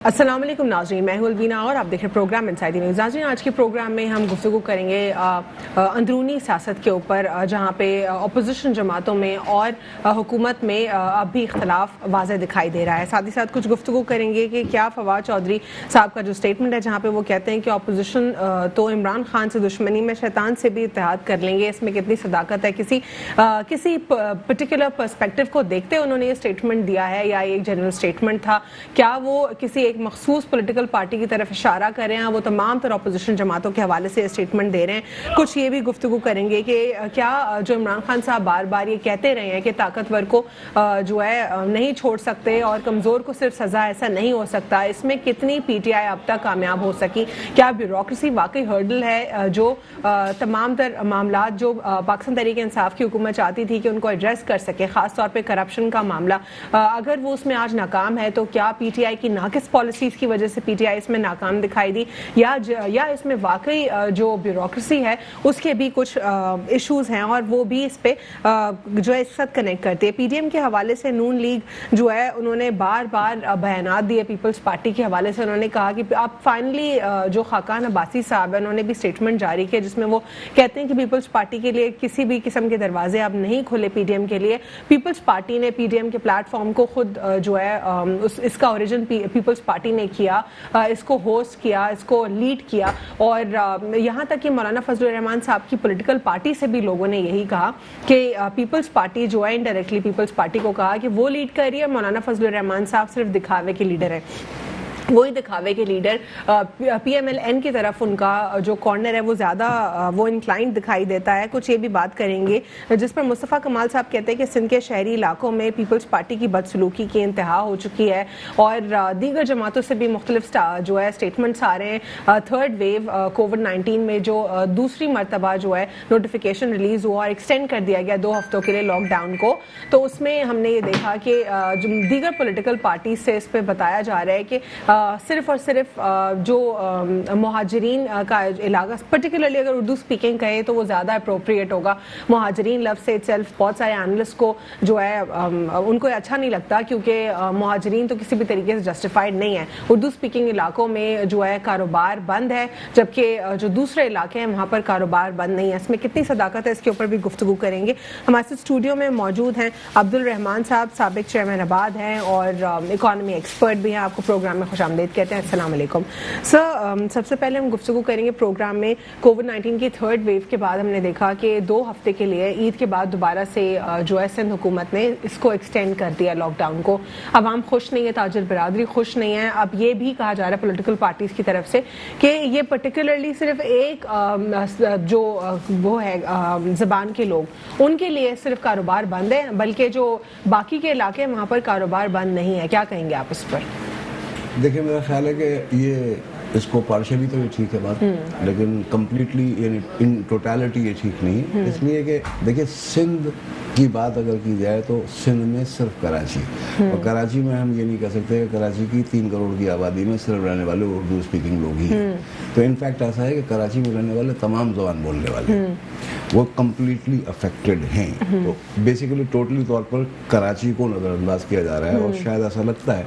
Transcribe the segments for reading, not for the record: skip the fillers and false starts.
अस्सलाम वालेकुम नाज़रीन, मैं हूं अलबीना और आप देख रहे हैं प्रोग्राम इनसाइड द न्यूज़। नाज़रीन, आज के प्रोग्राम में हम गुफ्तगू करेंगे अंदरूनी सियासत के ऊपर, जहां पे अपोजिशन जमातों में और हुकूमत में अब भी इख्तलाफ वाज़े दिखाई दे रहा है। साथ ही साथ कुछ गुफ्तगू करेंगे कि क्या फवाद चौधरी साहब का जो स्टेटमेंट है, जहाँ पे वो कहते हैं कि अपोजिशन तो इमरान खान से दुश्मनी में शैतान से भी इत्तेहाद कर लेंगे, इसमें कितनी सदाकत है? किसी पर्टिकुलर पर्सपेक्टिव को देखते उन्होंने ये स्टेटमेंट दिया है या एक जनरल स्टेटमेंट था? क्या वो किसी एक मखसूस पॉलिटिकल पार्टी की तरफ इशारा कर रहे हैं? वो तमाम तरह अपोजिशन जमातों के हवाले से स्टेटमेंट दे रहे हैं। कुछ ये भी गुफ्तगू करेंगे कि क्या जो इमरान खान साहब बार बार ये कहते रहे हैं कि ताकतवर को जो है नहीं छोड़ सकते और कमज़ोर को सिर्फ सज़ा, ऐसा नहीं हो सकता, इसमें कितनी पीटीआई अब तक कामयाब हो सकी? क्या ब्यूरोक्रेसी वाकई हर्डल है जो तमाम तर मामला जो पाकिस्तान तहरीक इंसाफ की हुकूमत चाहती थी कि उनको एड्रेस कर सके, ख़ास तौर पर करप्शन का मामला, अगर वो उसमें आज नाकाम है तो क्या पीटीआई की नाकिस पॉलिसीज़ की वजह से पीटीआई इसमें नाकाम दिखाई दी, या इसमें वाकई जो ब्यूरोक्रेसी है उसके भी कुछ इश्यूज़ हैं और वो भी इस पे जो है इसके साथ कनेक्ट करते हैं? पीडीएम के हवाले से नून लीग जो है उन्होंने बार बार बयानात दिए। पीपल्स पार्टी के हवाले से उन्होंने कहा कि अब फाइनली जो खाकान अब्बासी साहब है उन्होंने भी स्टेटमेंट जारी किया जिसमें वो कहते हैं कि पीपल्स पार्टी के लिए किसी भी किस्म के दरवाजे अब नहीं खुले पीडीएम के लिए। पीपल्स पार्टी ने पीडीएम के प्लेटफॉर्म को खुद जो है इसका ओरिजिन पीपल्स पार्टी ने किया, इसको होस्ट किया, इसको लीड किया, और यहाँ तक कि मौलाना फजलुर रहमान साहब की पॉलिटिकल पार्टी से भी लोगों ने यही कहा कि पीपल्स पार्टी जो है इनडायरेक्टली पीपल्स पार्टी को कहा कि वो लीड कर रही है, मौलाना फजलुर रहमान साहब सिर्फ दिखावे के लीडर है। वही दिखावे के लीडर पीएमएलएन की तरफ उनका जो कॉर्नर है वो ज़्यादा वो इंक्लाइंड दिखाई देता है। कुछ ये भी बात करेंगे जिस पर मुस्तफ़ा कमाल साहब कहते हैं कि सिंध के शहरी इलाकों में पीपल्स पार्टी की बदसलूकी की इंतहा हो चुकी है और दीगर जमातों से भी मुख्तलिफ जो है स्टेटमेंट्स आ रहे हैं। थर्ड वेव कोविड-19 में जो दूसरी मरतबा जो है नोटिफिकेशन रिलीज़ हुआ और एक्सटेंड कर दिया गया 2 हफ्तों के लिए लॉकडाउन को, तो उसमें हमने ये देखा कि दीगर पॉलिटिकल पार्टी से इस पर बताया जा रहा है कि सिर्फ और सिर्फ जो मुहाजिरीन का इलाका, पर्टिकुलरली अगर उर्दू स्पीकिंग कहे तो वो ज़्यादा अप्रोप्रिएट होगा। मुहाजिरीन लफ्ज़ से इटसेल्फ बहुत सारे एनालिस्ट को जो है उनको अच्छा नहीं लगता क्योंकि मुहाजिरीन तो किसी भी तरीके से जस्टिफाइड नहीं है। उर्दू स्पीकिंग इलाकों में जो है कारोबार बंद है, जबकि जो दूसरे इलाके हैं वहाँ पर कारोबार बंद नहीं है। इसमें कितनी सदाकत है इसके ऊपर भी गुफ्तगू करेंगे। हमारे स्टूडियो में मौजूद हैं अब्दुल रहमान साहब, साबिक चेयरमैन आबाद हैं और इकॉनमी एक्सपर्ट भी हैं। आपको प्रोग्राम में खुशामदीद कहते हैं। अस्सलाम वालेकुम सर। सबसे पहले हम गुफ्तगू करेंगे प्रोग्राम में कोविड-19 की थर्ड वेव के बाद हमने देखा कि 2 हफ्ते के लिए ईद के बाद दोबारा से जो है सिंध हुकूमत ने इसको एक्सटेंड कर दिया लॉकडाउन को। अवाम खुश नहीं है, ताजिर बिरादरी खुश नहीं है। अब ये भी कहा जा रहा है पॉलिटिकल पार्टीज की तरफ से कि ये पर्टिकुलरली सिर्फ एक जो वो है ज़बान के लोग, उनके लिए सिर्फ कारोबार बंद है, बल्कि जो बाकी के इलाके वहाँ पर कारोबार बंद नहीं है। क्या कहेंगे आप इस पर? देखिए, मेरा ख्याल है कि ये इसको पार्शियली तो ये ठीक है बात, लेकिन कम्प्लीटली इन टोटलिटी ये ठीक नहीं है। इसलिए कि देखिए, सिंध की बात अगर की जाए तो सिंध में सिर्फ कराची, और कराची में हम ये नहीं कह सकते कि कराची की 3 करोड़ की आबादी में सिर्फ रहने वाले उर्दू स्पीकिंग लोग ही हैं। तो इनफैक्ट ऐसा है कि कराची में रहने वाले तमाम ज़बान बोलने वाले वो कम्प्लीटली अफेक्टेड हैं। तो बेसिकली टोटली तौर पर कराची को नज़रअंदाज किया जा रहा है और शायद ऐसा लगता है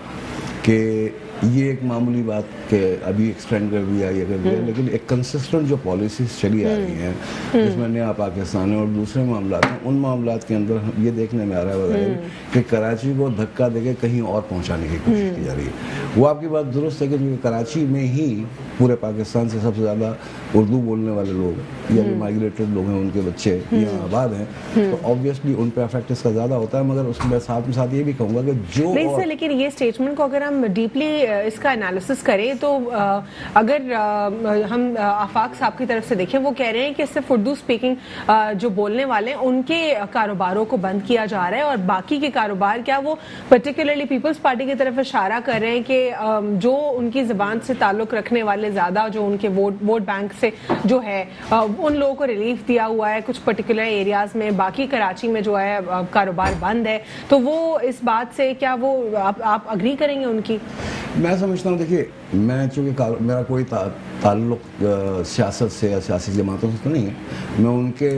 कि ये एक मामूली बात के अभी एक्सटेंड कर दिया, ये कर दिया, लेकिन एक कंसिस्टेंट जो पॉलिसीज चली आ रही हैं जिसमें नया पाकिस्तान है और दूसरे मामलात हैं, उन मामलात के अंदर ये देखने में आ रहा है कि कराची को धक्का देके कहीं और पहुंचाने की कोशिश की जा रही है। वो आपकी बात दुरुस्त है कि कराची में ही पूरे पाकिस्तान से सबसे ज़्यादा उर्दू बोलने वाले लोग या जो माइग्रेटेड लोग हैं, उनके बच्चे यहाँ आबाद हैं, तो ऑब्वियसली उन पर इफेक्ट इसका ज़्यादा होता है। मगर उसमें साथ में साथ ये भी कहूँगा कि जो नहीं सर, लेकिन ये स्टेटमेंट को अगर हम डीपली इसका एनालिसिस करें तो अगर हम आफाक साहब की तरफ से देखें, वो कह रहे हैं कि सिर्फ उर्दू स्पीकिंग जो बोलने वाले हैं उनके कारोबारों को बंद किया जा रहा है और बाकी के कारोबार, क्या वो पर्टिकुलरली पीपल्स पार्टी की तरफ इशारा कर रहे हैं कि जो उनकी ज़बान से ताल्लुक़ रखने वाले ज़्यादा जो उनके वोट बैंक से जो है उन लोगों को रिलीफ दिया हुआ है कुछ पर्टिकुलर एरियाज़ में, बाकी कराची में जो है कारोबार बंद है? तो वो इस बात से क्या वो आप अग्री करेंगे उनकी? मैं समझता हूँ, देखिए मैं चूँकि मेरा कोई ताल्लुक सियासत से या सियासी जमातों से तो नहीं है, मैं उनके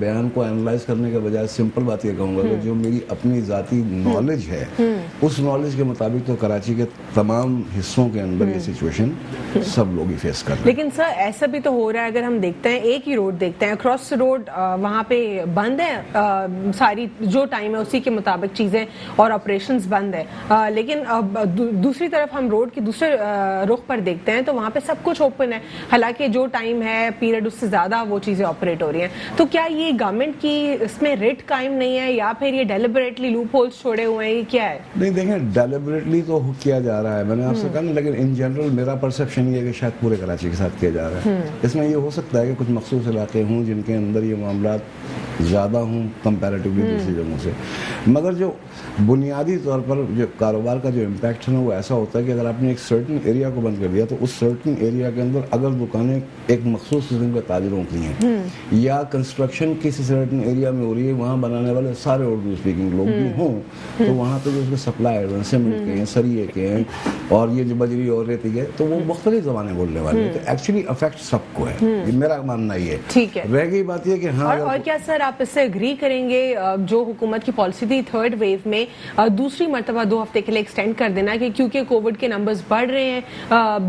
बयान को एनालाइज करने के बजाय सिंपल बात ये कहूँगा कि जो मेरी अपनी ज़ाती नॉलेज है उस नॉलेज के मुताबिक तो कराची के तमाम हिस्सों के अंदर ये सिचुएशन सब लोग ही फेस कर रहे हैं। लेकिन सर ऐसा भी तो हो रहा है, अगर हम देखते हैं एक ही रोड देखते हैं, क्रॉस रोड वहाँ पे बंद है, सारी जो टाइम है उसी के मुताबिक चीज़ें और ऑपरेशंस बंद है, लेकिन दूसरी तरफ हम रोड के दूसरे रुख पर देखते हैं तो वहाँ पे सब कुछ ओपन है, हालांकि जो टाइम है पीरियड उससे ज़्यादा वो चीज़ें ऑपरेट हो रही हैं। तो क्या ये गवर्नमेंट की इसमें रिट कायम नहीं है या फिर ये डेलिबरेटली लूप होल्स छोड़े हुए हैं, ये क्या है? नहीं देखें, डेलिबरेटली तो किया जा रहा है, मैंने आपसे कहा ना, लेकिन इन जनरल मेरा परसेप्शन ये है कि शायद पूरे कराची के साथ किया जा रहा है। इसमें ये हो सकता है कि कुछ मखसूस इलाके हों जिनके अंदर ये मामला ज़्यादा हों कंपैरेटिवली दूसरी जगहों से, मगर जो बुनियादी तौर पर जो कारोबार का जो इम्पैक्ट है ना वो ऐसा होता है कि अगर आपने एक सर्टन एरिया को बंद कर दिया तो उस सर्टन एरिया के अंदर अगर दुकानें एक मखसूस किस्म के ताजरों की हैं या कंस्ट्रक्शन किसी सर्टन एरिया में हो रही है, वहाँ बनाने वाले सारे उर्दू स्पीकिंग लोग भी हों, तो वहाँ पे जो उसके सप्लायर हैं, सीमेंट के हैं, सरिये के हैं और ये जो बजरी और रेती के, तो वो मुख्तलिफ ज़बानें बोलने वाले हैं, तो एक्चुअली अफेक्ट सबको है, ये मेरा मानना ये है। ठीक है, रह गई बात ये कि हाँ, और क्या सर आप इससे एग्री करेंगे जो हुकूमत की पॉलिसी थी थर्ड वेव में दूसरी मरतबा 2 हफ्ते के लिए एक्सटेंड कर देना, कि क्योंकि कोविड के नंबर्स बढ़ रहे हैं,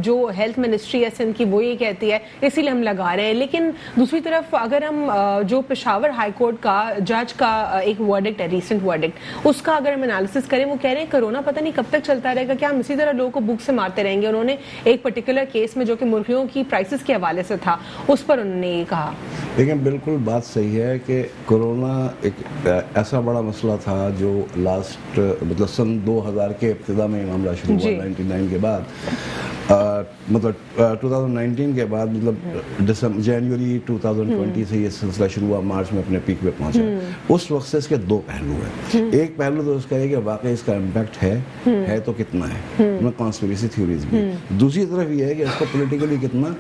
जो हेल्थ मिनिस्ट्री है सिंध की वो ये कहती है, इसीलिए हम लगा रहे हैं। लेकिन दूसरी तरफ अगर हम जो पेशावर हाई कोर्ट का जज का एक वर्डिक्ट है, रीसेंट वर्डिक्ट, उसका अगर हम एनालिसिस करें, वो कह रहे हैं कोरोना पता नहीं कब तक चलता रहेगा, क्या हम इसी तरह लोगों को भूख से मारते रहेंगे। उन्होंने एक पर्टिकुलर केस में जो कि मुर्गियों की प्राइसेस के हवाले से था उस पर उन्होंने ये कहा। लेकिन बिल्कुल बात सही है कि कोरोना एक ऐसा बड़ा मसला था जो लास्ट मतलब सन 2000 के इब्तिदा में मामला शुरू हुआ, 99 के बाद मतलब 2019 के बाद मतलब जनवरी 2020 से ये सिलसिला शुरू हुआ, मार्च में अपने पीक पे पहुंचा। उस वक्त से इसके दो पहलू हैं, एक पहलू तो इसका है कि वाकई इसका इम्पैक्ट है तो कितना है, उसमें कॉन्स्पिरेसी थ्योरीज भी, दूसरी तरफ ये है कि इसको पॉलिटिकली कितना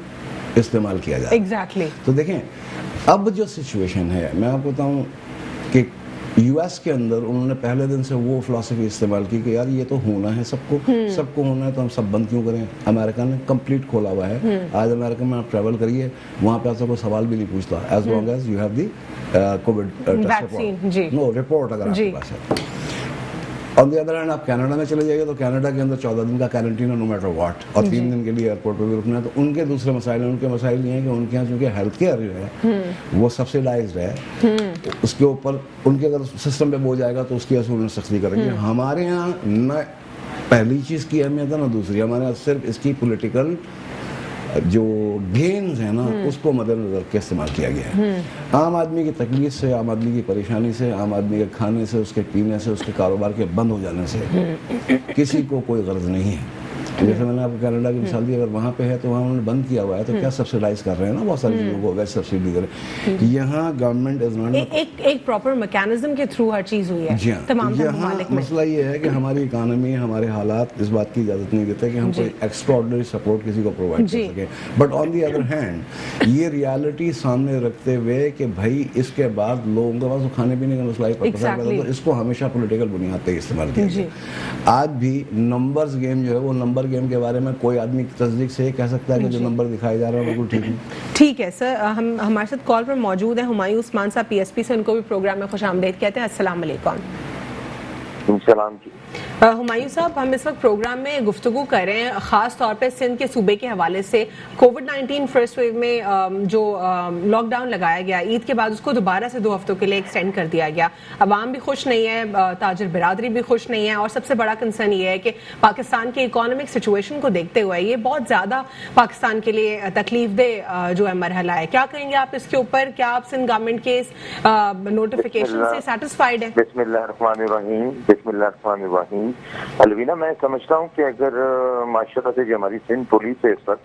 इस्तेमाल किया जाए। Exactly. तो देखें अब जो सिचुएशन है, मैं आपको बताऊं कि यूएस के अंदर उन्होंने पहले दिन से वो फिलॉसफी इस्तेमाल की कि यार ये तो होना है सबको होना है, तो हम सब बंद क्यों करें। अमेरिका ने कंप्लीट खोला हुआ है, आज अमेरिका में आप ट्रैवल करिए वहाँ पे आपसे कोई सवाल भी नहीं पूछता, as long as you have the COVID test report अगर आपके पास है। ऑन द अदर हैंड आप कनाडा में चले जाइए तो कनाडा के अंदर 14 दिन का कैरेंटीन है नो मैटर व्हाट, और 3 दिन के लिए एयरपोर्ट पर भी रुकना है। तो उनके दूसरे मसाइल हैं, उनके मसाइल ये हैं कि उनके यहाँ चूँकि हेल्थ केयर जो है वो सब्सिडाइज्ड है, उसके ऊपर उनके अगर सिस्टम पे हो जाएगा तो उसकी असूल सख्ती करेंगे। हमारे यहाँ न पहली चीज़ की अहमियत है ना दूसरी, हमारे यहाँ सिर्फ इसकी पॉलिटिकल जो गेन्स है ना उसको मद्देनजर के इस्तेमाल किया गया है। आम आदमी की तकलीफ से, आम आदमी की परेशानी से, आम आदमी के खाने से, उसके पीने से, उसके कारोबार के बंद हो जाने से किसी को कोई गर्ज नहीं है। जैसे मैंने आपको कनाडा की मिसाल दी, अगर वहाँ पे है तो वहाँ उन्होंने बंद किया हुआ है, तो क्या सब्सिडाइज कर रहे हैं ना बहुत सारी चीज़ों को, वेज सब्सिडी करें। यहाँ गवर्नमेंट इज नॉट एक प्रॉपर मैकेनिज्म के थ्रू हर चीज़ हुई है तमाम ममालिक में। मसला ये है कि हमारी इकानमी, हमारे हालात इस बात की इजाज़त नहीं देते कि हम कोई एक्स्ट्राऑर्डिनरी सपोर्ट किसी को प्रोवाइड कर सकें। But on the other hand ये रियलिटी सामने रखते हुए कि भाई इसके बाद लोगों के पास खाने पीने का मसला तो इसको हमेशा पॉलिटिकल बुनियाद पर इस्तेमाल किया गया। आज भी नंबर्स गेम जो है वो नंबर गेम के बारे में कोई आदमी तस्दीक से कह सकता है कि जो नंबर दिखाए जा रहा है बिल्कुल ठीक है। ठीक है सर, हम हमारे साथ कॉल पर मौजूद है हुमायूं उस्मान साहब पीएसपी से, उनको भी प्रोग्राम में खुशामदीद कहते हैं। अस्सलाम वालेकुम। सलाम जी। हुमायूं साहब, हम इस वक्त प्रोग्राम में गुफ्तगू कर रहे हैं ख़ास तौर पे सिंध के सूबे के हवाले से। कोविड-19 फर्स्ट वेव में जो लॉकडाउन लगाया गया, ईद के बाद उसको दोबारा से 2 हफ्तों के लिए एक्सटेंड कर दिया गया। अवाम भी खुश नहीं है, ताजिर बिरादरी भी खुश नहीं है, और सबसे बड़ा कंसर्न ये है कि पाकिस्तान की इकोनॉमिक सिचुएशन को देखते हुए ये बहुत ज़्यादा पाकिस्तान के लिए तकलीफ दे जो है मरहला है। क्या कहेंगे आप इसके ऊपर? क्या आप सिंध गवर्नमेंट के इस नोटिफिकेशन से सेटिस्फाइड हैं? बिस्मिल्लाहिर्रहमानिर्रहीम। अलवीना, मैं समझता हूँ कि अगर माशरा से जो हमारी सिंध पुलिस है इस वक्त,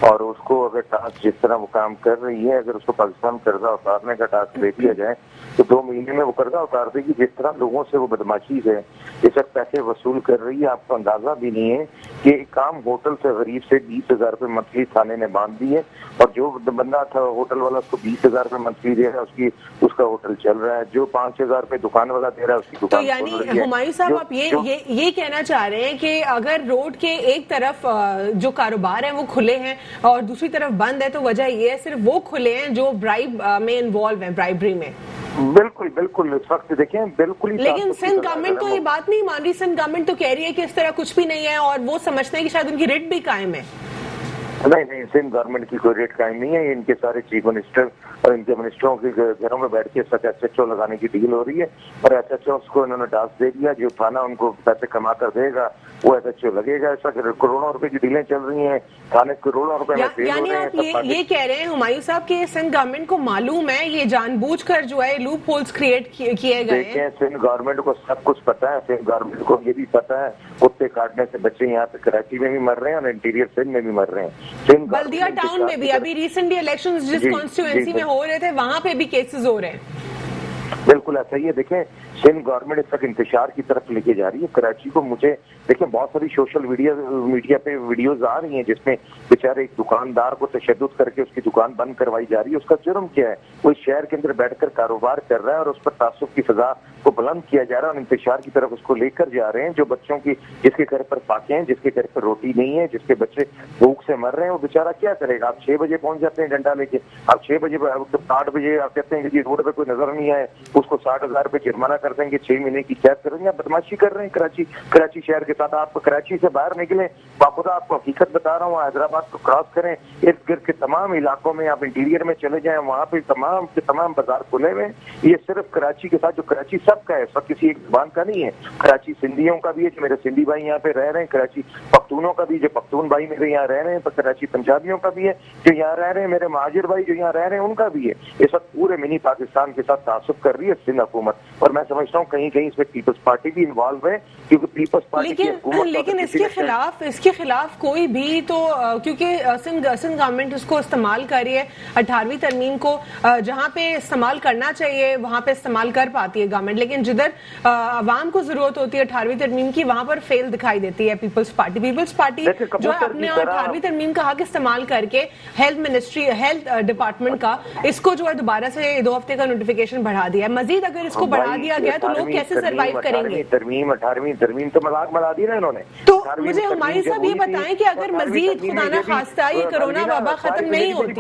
और उसको अगर टास्क जिस तरह वो काम कर रही है, अगर उसको पाकिस्तान कर्जा उतारने का टास्क दे दिया जाए तो 2 महीने में वो कर्जा उतार देगी। जिस तरह लोगों से वो बदमाशी से इस वक्त पैसे वसूल कर रही है, आपको अंदाजा भी नहीं है कि काम होटल से गरीब से 20,000 रुपये मंथली थाने ने बांध दी है, और जो बंदा था होटल वाला उसको 20,000 रुपये मंथली दे रहा है, उसका होटल चल रहा है। जो 5,000 रुपये दुकान वाला दे रहा है उसकी दुकान तो यानी ہمایوں صاحب آپ یہ کہنا چاہ رہے ہیں کہ اگر روڈ کے ایک طرف جو کاروبار ہیں وہ کھلے ہیں اور دوسری طرف بند ہے تو وجہ یہ ہے صرف وہ کھلے ہیں جو برائب میں انوالو ہیں, برائبری میں. بالکل بالکل اس وقت دیکھیں بالکل ہی. لیکن سندھ گورنمنٹ تو یہ بات نہیں مان رہی. سندھ گورنمنٹ تو کہہ رہی ہے کہ اس طرح کچھ بھی نہیں ہے اور وہ سمجھتے ہیں کہ شاید ان کی ریٹ بھی قائم ہے. نہیں, سندھ گورنمنٹ کی کوئی ریٹ قائم نہیں ہے. ان کے سارے چیف منسٹر اور ان کے منسٹروں کے گھروں میں بیٹھ کے اس وقت SHO لگانے کی ڈیل ہو رہی ہے اور SHO کو انہوں نے ٹاسک دے دیا, جو تھانہ ان کو پیسے کما کر دے گا وہ SHO لگے گا. اس وقت کروڑوں روپے کی ڈیلیں چل رہی ہیں, تھانے کروڑوں روپے میں فیل ہو یعنی رہے ہیں. آپ یہ کہہ رہے ہیں ہمایوں صاحب کہ سندھ گورنمنٹ کو معلوم ہے یہ جان بوجھ کر جو ہے لوپ ہولز کریٹ کیے گئے ہیں. دیکھیں سندھ گورنمنٹ کو سب کچھ پتا ہے. سندھ گورنمنٹ کو یہ بھی پتا ہے کتے کاٹنے سے بچے یہاں پہ کراچی میں بھی مر رہے ہیں اور انٹیریئر سندھ میں بھی مر رہے ہیں. بلدیہ ٹاؤن میں بھی ابھی ریسنٹلی الیکشنز جس کانسٹیٹوئنسی میں ہو رہے تھے وہاں پہ بھی کیسز ہو رہے ہیں. بالکل ایسا ہی ہے. دیکھیں سندھ گورنمنٹ اس وقت انتشار کی طرف لے کے جا رہی ہے کراچی کو. مجھے دیکھیں بہت ساری سوشل میڈیا پہ ویڈیوز آ رہی ہیں جس میں بیچارے ایک دکاندار کو تشدد کر کے اس کی دکان بند کروائی جا رہی ہے. اس کا جرم کیا ہے؟ وہ شہر کے اندر بیٹھ کر کاروبار کر رہا ہے اور اس پر تعصب کی فضا کو بلند کیا جا رہا ہے اور انتشار کی طرف اس کو لے کر جا رہے ہیں. جو بچوں کی جس کے گھر پر فاقے ہیں, جس کے گھر پر روٹی نہیں ہے, جس کے بچے بھوک سے مر رہے ہیں, وہ بیچارہ کیا کرے گا؟ آپ 6 بجے پہنچ جاتے ہیں ڈنڈا لے کے, آپ 6 بجے 8 بجے آپ کہتے ہیں کہ روڈ پہ کوئی نظر نہیں آئے, اس کو 60,000 روپے جرمانہ کر دیں گے, 6 مہینے کی قید کریں گے. آپ بدماشی کر رہے ہیں کراچی شہر کے ساتھ. آپ کراچی سے باہر نکلیں, باخدا آپ کو حقیقت بتا رہا ہوں, حیدرآباد کو کراس کریں, ارد گرد کے تمام علاقوں میں آپ انٹیریئر میں چلے جائیں, وہاں پہ تمام کے تمام بازار کھلے ہوئے. یہ صرف کراچی کے ساتھ, جو کراچی سب کا ہے, سب کسی ایک زبان کا نہیں ہے. کراچی سندھیوں کا بھی ہے جو میرے سندھی بھائی یہاں پہ رہ رہے ہیں, کراچی پختونوں کا بھی جو پختون بھائی میرے یہاں رہ رہے ہیں, کراچی پنجابیوں کا بھی ہے جو یہاں رہ رہے ہیں, میرے مہاجر بھائی جو یہاں رہ رہے ہیں ان کا بھی ہے. اس وقت پورے منی پاکستان کے ساتھ تعصب کر رہی ہے سندھ حکومت, اور میں سمجھتا ہوں کہیں کہیں اس میں پیپلز پارٹی بھی انوالو ہے, کیونکہ پیپلز پارٹی کی حکومت. لیکن اس کے خلاف کوئی بھی تو, کیونکہ سندھ گورنمنٹ اس کو استعمال کر رہی ہے 18ویں ترمیم کو, جہاں پہ استعمال کرنا چاہیے وہاں پہ استعمال کر پاتی ہے گورنمنٹ, لیکن جدھر عوام کو ضرورت ہوتی ہے 18ویں ترمیم کی وہاں پر فیل دکھائی دیتی ہے پیپلز پارٹی جو ہے اپنے 18ویں ترمیم کا حق استعمال کر کے ہیلتھ ڈپارٹمنٹ کا اس کو جو ہے دوبارہ سے 2 ہفتے کا نوٹیفیکیشن بڑھا دیا ہے. مزید اگر اس کو بڑھا دیا گیا تو لوگ کیسے سروائیو کریں گے؟ 18ویں ترمیم تو مذاق بنا دی نا انہوں نے. تو مجھے ہمایوں صاحب یہ بتائیں کہ اگر مزید خدا نہ خواستہ یہ کرونا وبا ختم نہیں ہوتی,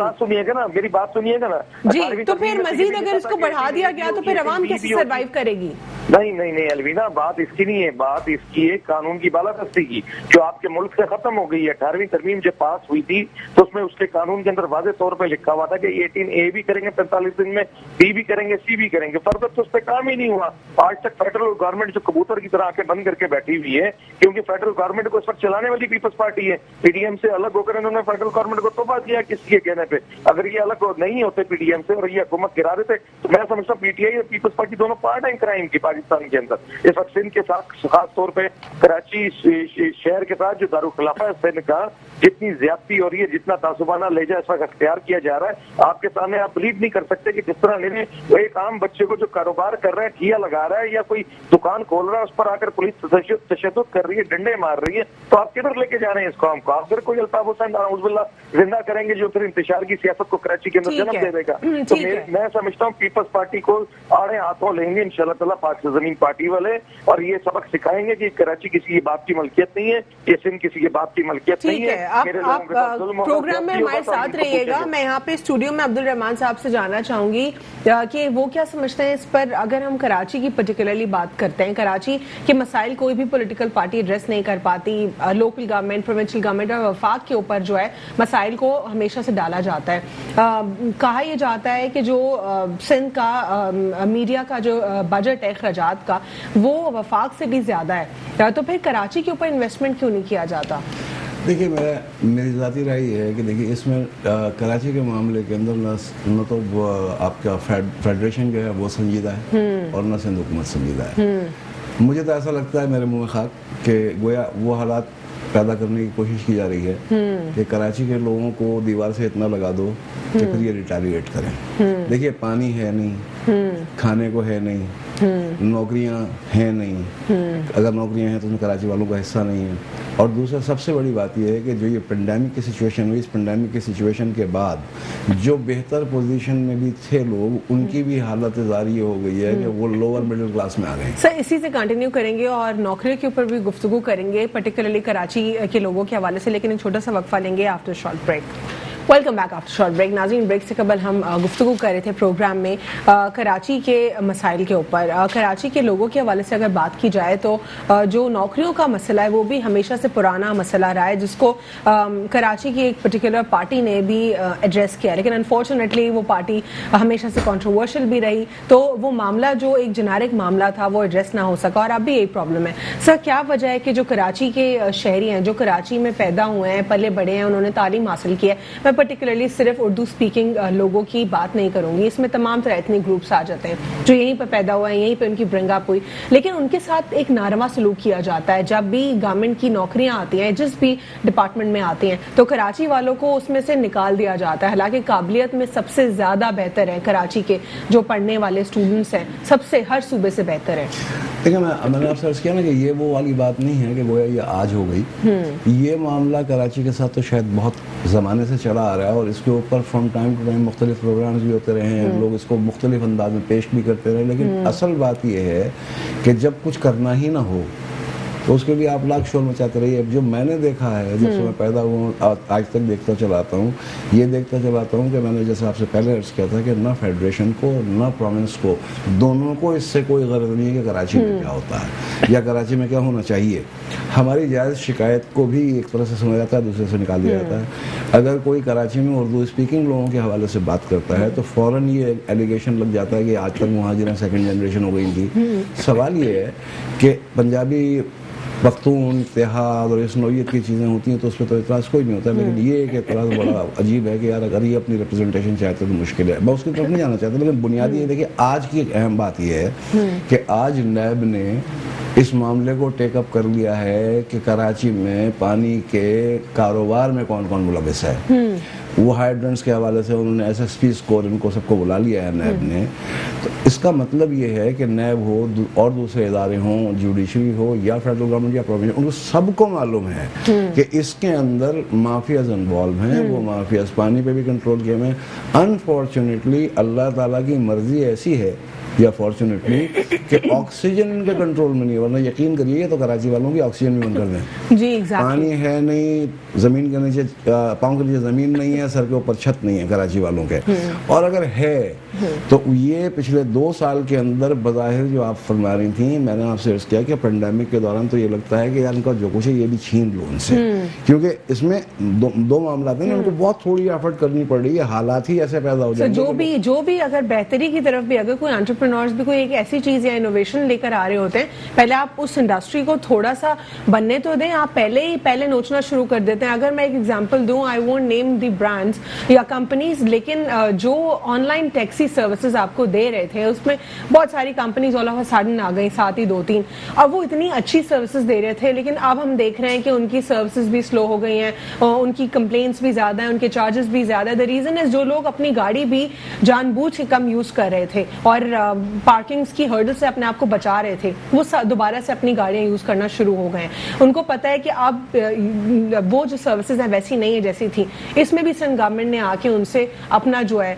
میری بات سنیے گا نا جی, تو پھر مزید اگر اس کو بڑھا دیا گیا تو پھر عوام کیسے سروائیو کرے گی؟ نہیں الوینا, بات اس کی نہیں ہے, بات اس کی ہے قانون کی بالادستی کی جو آپ کے ملک سے ختم ہو گئی ہے. 18ویں ترمیم جب پاس ہوئی تھی تو اس میں اس کے قانون کے اندر واضح طور پہ لکھا ہوا تھا کہ 18A بھی کریں گے 45 دن میں, B بھی کریں گے, C بھی کریں گے. فردر تو اس پہ کام ہی نہیں ہوا. آج تک فیڈرل گورنمنٹ جو کبوتر کی طرح آ کے بند کر کے بیٹھی ہوئی ہے, کیونکہ فیڈرل گورنمنٹ کو اس وقت چلانے والی پیپلز پارٹی ہے. PDM سے الگ ہو کر انہوں نے فیڈرل گورنمنٹ کو توبہ کیا کس کے کہنے پہ. اگر یہ الگ نہیں ہوتے PDM سے اور یہ حکومت گرا دیتے تو میں سمجھتا ہوں PTI اور پیپلز پارٹی دونوں پارٹ ہیں کرائم کی پاکستان کے اندر. اس وقت سندھ کے ساتھ خاص طور پہ کراچی شہر کے ساتھ جو دارالخلافہ ہے سندھ کا, جتنی زیادتی ہو رہی ہے, جتنا تعصبانہ لہجہ اس وقت اختیار کیا جا رہا ہے, آپ کے سامنے آپ بلیو نہیں کر سکتے کہ جس طرح لینے وہ ایک عام بچے کو جو کاروبار کر رہا ہے, ٹھیا لگا رہا ہے یا کوئی دکان کھول رہا ہے, اس پر آ کر پولیس تشدد کر رہی ہے, ڈنڈے مار رہی ہے, تو آپ کدھر لے کے جا رہے ہیں اس قوم کو؟ آپ پھر کوئی الطاف حسین نعوذ باللہ زندہ کریں گے جو پھر انتشار کی سیاست کو کراچی کے اندر جنم دے دے گا. تو میں سمجھتا ہوں پیپلز پارٹی کو آڑے ہاتھوں لیں گے انشاءاللہ تعالیٰ پاک زمین پارٹی والے, اور یہ سبق سکھائیں گے کہ کراچی کسی کی باپ کی ملکیت نہیں ہے, یہ سندھ کسی کے باپ کی ملکیت نہیں ہے. آپ پروگرام میں ہمارے ساتھ رہیے گا. میں یہاں پہ اسٹوڈیو میں عبدالرحمان صاحب سے جاننا چاہوں گی کہ وہ کیا سمجھتے ہیں اس پر. اگر ہم کراچی کی پرٹیکولرلی بات کرتے ہیں, کراچی کے مسائل کوئی بھی پولیٹیکل پارٹی ایڈریس نہیں کر پاتی. لوکل گورنمنٹ, پروونشل گورنمنٹ اور وفاق کے اوپر جو ہے مسائل کو ہمیشہ سے ڈالا جاتا ہے. کہا یہ جاتا ہے کہ جو سندھ کا میڈیا کا جو بجٹ ہے اخراجات کا وہ وفاق سے بھی زیادہ ہے, تو پھر کراچی کے اوپر انویسٹمنٹ کیوں نہیں کیا جاتا؟ دیکھیے میری ذاتی رائے یہ ہے کہ دیکھیے اس میں کراچی کے معاملے کے اندر نہ تو آپ کا فیڈریشن جو ہے وہ سنجیدہ ہے اور نہ سندھ حکومت سنجیدہ ہے. مجھے تو ایسا لگتا ہے میرے منہ میں خاک کہ گویا وہ حالات پیدا کرنے کی کوشش کی جا رہی ہے کہ کراچی کے لوگوں کو دیوار سے اتنا لگا دو کہ پھر یہ ریٹیلیٹ کریں. دیکھیے پانی ہے نہیں, کھانے کو ہے نہیں, نوکریاں ہیں نہیں, اگر نوکریاں ہیں تو اس میں کراچی والوں کا حصہ نہیں ہے. اور دوسرا سب سے بڑی بات یہ ہے کہ جو یہ پینڈیمک کی سچویشن ہوئی, اس پینڈیمک کی سچویشن کے بعد جو بہتر پوزیشن میں بھی تھے لوگ, ان کی بھی حالت زاری ہو گئی ہے کہ وہ لوور مڈل کلاس میں آ گئے. سر اسی سے کنٹینیو کریں گے اور نوکریوں کے اوپر بھی گفتگو کریں گے, پرٹیکولرلی کراچی کے لوگوں کے حوالے سے, لیکن ایک چھوٹا سا وقفہ لیں گے after short break. Welcome back after short break. ناظرین, بریک سے قبل ہم گفتگو کر رہے تھے پروگرام میں کراچی کے مسائل کے اوپر. کراچی کے لوگوں کے حوالے سے اگر بات کی جائے تو جو نوکریوں کا مسئلہ ہے وہ بھی ہمیشہ سے پرانا مسئلہ رہا ہے, جس کو کراچی کی ایک پرٹیکولر پارٹی نے بھی ایڈریس کیا, لیکن انفارچونیٹلی وہ پارٹی ہمیشہ سے کنٹروورشل بھی رہی, تو وہ معاملہ جو ایک جنیرک معاملہ تھا وہ ایڈریس نہ ہو سکا, اور اب بھی یہی پرابلم ہے. سر کیا وجہ ہے کہ جو کراچی کے شہری ہیں, جو کراچی میں پیدا ہوئے ہیں, پلے بڑے ہیں, انہوں نے تعلیم حاصل کی ہے, میں پرٹیکولرلی صرف اردو اسپیکنگ لوگوں کی بات نہیں کروں گی, اس میں تمام طرح ایتھنک گروپس آ جاتے ہیں جو یہیں پہ پیدا ہوئے ہیں, یہیں پہ ان کی برنگ اپ ہوئی, لیکن ان کے ساتھ ایک ناروا سلوک کیا جاتا ہے جب بھی گورنمنٹ کی نوکریاں آتی ہیں, جس بھی ڈپارٹمنٹ میں آتی ہیں, تو کراچی والوں کو اس میں سے نکال دیا جاتا ہے. حالانکہ قابلیت میں سب سے زیادہ بہتر ہے کراچی کے جو پڑھنے والے اسٹوڈنٹس ہیں, سب سے ہر صوبے سے بہتر ہے. دیکھیں, میں نے آپ سے عرض کیا نا کہ یہ وہ والی بات نہیں ہے کہ گویا یہ آج ہو گئی. یہ معاملہ کراچی کے ساتھ تو شاید بہت زمانے سے چلا آ رہا ہے, اور اس کے اوپر فرام ٹائم ٹو ٹائم مختلف پروگرامز بھی ہوتے رہے ہیں, لوگ اس کو مختلف انداز میں پیش بھی کرتے رہے, لیکن اصل بات یہ ہے کہ جب کچھ کرنا ہی نہ ہو تو اس کے لیے آپ لاکھ شور مچاتے رہیے. جو میں نے دیکھا ہے, جب سے میں پیدا ہوا ہوں آج تک دیکھتا چلا آتا ہوں, یہ دیکھتا چلا آتا ہوں کہ میں نے جیسے آپ سے پہلے عرض کیا تھا کہ نہ فیڈریشن کو نہ پروونس کو, دونوں کو اس سے کوئی غرض نہیں ہے کہ کراچی میں کیا ہوتا ہے یا کراچی میں کیا ہونا چاہیے. ہماری جائز شکایت کو بھی ایک طرح سے سنا جاتا ہے, دوسرے سے نکال دیا جاتا ہے. اگر کوئی کراچی میں اردو اسپیکنگ لوگوں کے حوالے سے بات کرتا ہے تو فوراً یہ ایلیگیشن لگ جاتا ہے کہ آج تک مہاجریں سیکنڈ جنریشن ہو گئی تھی. سوال یہ ہے کہ پنجابی, پختون, اتحاد اور اس نوعیت کی چیزیں ہوتی ہیں تو اس پہ تو اعتراض کوئی نہیں ہوتا, لیکن یہ ایک اعتراض بڑا عجیب ہے کہ یار اگر یہ اپنی ریپرزنٹیشن چاہتے تو مشکل ہے. میں اس کی طرف نہیں جانا چاہتا, لیکن بنیادی یہ دیکھیے آج کی ایک اہم بات یہ ہے کہ آج نیب نے اس معاملے کو ٹیک اپ کر لیا ہے کہ کراچی میں پانی کے کاروبار میں کون کون ملوث ہے. وہ ہائیڈرنٹس کے حوالے سے انہوں نے ایس ایس پی اسکور ان کو سب کو بلا لیا ہے نیب نے. تو اس کا مطلب یہ ہے کہ نیب ہو اور دوسرے ادارے ہوں, جوڈیشری ہو یا فیڈرل گورنمنٹ یا پروونس, ان کو سب کو معلوم ہے کہ اس کے اندر مافیاز انوالو ہیں. وہ مافیاز پانی پہ بھی کنٹرول کیے ہوئے ہیں. انفارچونیٹلی اللہ تعالیٰ کی مرضی ایسی ہے یا فارچونیٹلی کہ آکسیجن ان کے کنٹرول میں نہیں, ورنہ یقین کریے تو کراچی والوں کی آکسیجن بھی بند کر دیں. جی ایگزیکٹلی. پانی ہے نہیں, زمین کے نیچے پاؤں کے نیچے زمین نہیں ہے, سر کے اوپر چھت نہیں ہے کراچی والوں کے. اور اگر ہے تو یہ پچھلے 2 سال کے اندر بظاہر جو آپ فرما رہی تھیں, میں نے آپ سے عرض کیا کہ پینڈیمک کے دوران تو یہ لگتا ہے کہ یار ان کا جو کچھ ہے یہ بھی چھین لو ان سے, کیونکہ اس میں دو معاملات ہیں, ان کو بہت تھوڑی ایفرٹ کرنی پڑ رہی ہے, حالات ہی ایسے پیدا ہو جائیں گے. جو بھی اگر بہتری کی طرف بھی اگر کوئی انٹرپرینورز بھی کوئی ایک ایسی چیز یا انوویشن لے کر آ رہے ہوتے ہیں, پہلے آپ اس انڈسٹری کو تھوڑا سا بننے تو دیں, آپ پہلے نوچنا شروع کر دیتے ہیں. اگر میں ایک ایگزامپل دوں, I won't name the brands یا کمپنیز, لیکن جو آن لائن ٹیکسی سروسز آپ کو دے رہے تھے اس میں بہت ساری companies all of a sudden آ گئی, ساتھ ہی 2-3, اور وہ اتنی اچھی سروسز دے رہے تھے, لیکن اب ہم دیکھ رہے ہیں کہ ان کی سروسز بھی سلو ہو گئی ہیں, ان کی کمپلینٹس بھی زیادہ ہیں, ان کے چارجز بھی زیادہ ہے. دا ریزن از جو لوگ اپنی گاڑی بھی جان بوجھ کے کم یوز کر رہے تھے اور پارکنگز کی ہرڈل سے اپنے آپ کو بچا رہے تھے, وہ دوبارہ سے اپنی گاڑیاں یوز کرنا شروع ہو گئے ہیں. ان کو پتہ ہے کہ اب وہ جو سروسز ہیں ویسی نہیں ہے جیسی تھی. اس میں بھی سندھ گورنمنٹ نے آ کے ان سے اپنا جو ہے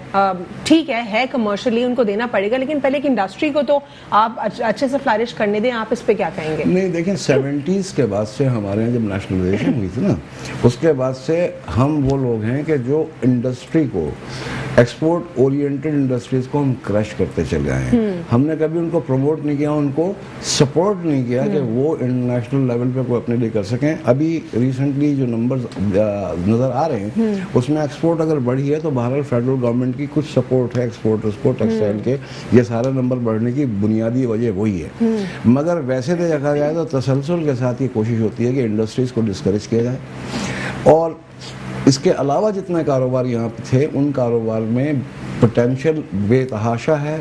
ٹھیک ہے کمرشلی ان کو دینا پڑے گا, لیکن پہلے ایک انڈسٹری کو تو آپ اچھے سے فلرش کرنے دیں. آپ اس پہ کیا کہیں گے؟ نہیں دیکھیں, 70s کے بعد سے ہمارے یہاں جب نیشنلائزیشن ہوئی تھی نا, اس کے بعد سے ہم وہ لوگ ہیں کہ جو انڈسٹری کو, ایکسپورٹ اورینٹڈ انڈسٹریز کو ہم کرش کرتے چلے آئے ہیں. ہم نے کبھی ان کو پروموٹ نہیں کیا, ان کو سپورٹ نہیں کیا کہ وہ انٹرنیشنل لیول پہ کوئی اپنے لیے کر سکیں. ابھی ریسنٹلی جو نمبرز نظر آ رہے ہیں اس میں ایکسپورٹ اگر بڑھی ہے تو بہرحال فیڈرل گورنمنٹ کی کچھ سپورٹ ہے ایکسپورٹرز کو, ٹیکسٹائل کے. یہ سارا نمبر بڑھنے کی بنیادی وجہ وہی ہے. مگر ویسے تو دیکھا جائے تو تسلسل کے ساتھ یہ کوشش ہوتی ہے کہ انڈسٹریز کو ڈسکریج کیا جائے, اور اس کے علاوہ جتنے کاروبار یہاں پہ تھے ان کاروبار میں पोटेंशियल बेतहाशा है,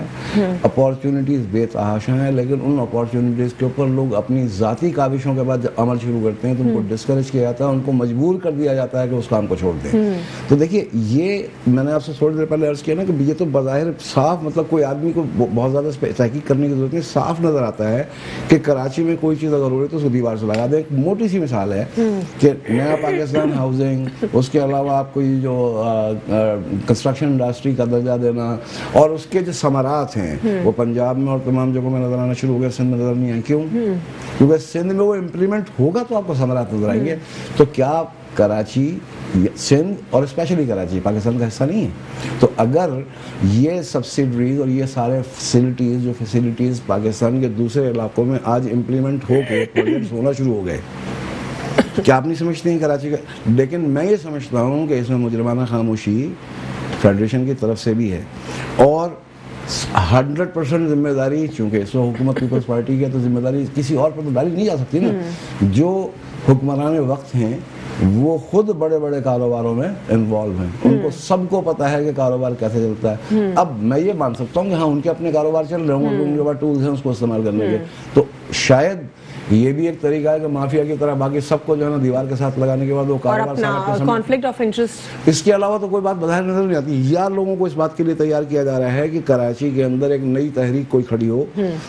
अपॉर्चुनिटीज बेतहाशा हैं, लेकिन उन अपॉर्चुनिटीज के ऊपर लोग अपनी ज़ाती काविशों के बाद अमल शुरू करते हैं तो उनको डिस्करेज किया जाता है, उनको मजबूर कर दिया जाता है कि उस काम को छोड़ दें। तो देखिए, ये मैंने आपसे थोड़ी देर पहले अर्ज किया ना कि ये तो बज़ाहिर साफ, मतलब कोई आदमी को बहुत ज़्यादा इस पर तहकीक करने की जरूरत नहीं, साफ नज़र आता है कि कराची में कोई चीज़ अगर हो रही तो उसको दीवार से लगा दे। एक मोटी सी मिसाल है कि नया पाकिस्तान हाउसिंग, उसके अलावा आपको ये जो कंस्ट्रक्शन इंडस्ट्री का दर्जा देना और उसके जो समरात हैं वो पंजाब में और तमाम जगहों में नजर आना शुरू हो गए, सिंध में नजर नहीं आए। क्यों? क्योंकि सिंध में वो इम्प्लीमेंट होगा तो आपको समरात नजर आएंगे। तो क्या कराची, सिंध और स्पेशली कराची पाकिस्तान का हिस्सा नहीं है? तो अगर ये सब्सिडरीज और ये सारे फैसिलिटीज पाकिस्तान के दूसरे इलाकों में आज इम्प्लीमेंट होके प्रोजेक्ट्स होना शुरू हो गए, क्या आप नहीं समझते हैं कराची का? लेकिन मैं ये समझता हूँ कि इसमें मुजरमाना खामोशी फेडरेशन की तरफ से भी है और 100% जिम्मेदारी, चूंकि इस हुकूमत पीपल्स पार्टी की है तो जिम्मेदारी किसी और पर तो डाली नहीं जा सकती ना। जो हुक्मरान वक्त हैं वो खुद बड़े बड़े कारोबारों में इन्वॉल्व हैं, उनको सबको पता है कि कारोबार कैसे चलता है। अब मैं ये मान सकता हूँ कि हाँ, उनके अपने कारोबार चल रहे होंगे, उनके पास टूल्स हैं उसको इस्तेमाल करने के, तो शायद ये भी एक तरीका है कि माफिया की तरह बाकी सबको जो है ना दीवार के साथ लगाने के बाद वो कारोबार, कॉन्फ्लिक्ट ऑफ इंटरेस्ट, इसके अलावा तो कोई बात बाहर नजर नहीं आती। या लोगों को इस बात के लिए तैयार किया जा रहा है कि कराची के अंदर एक नई तहरीक कोई खड़ी हो,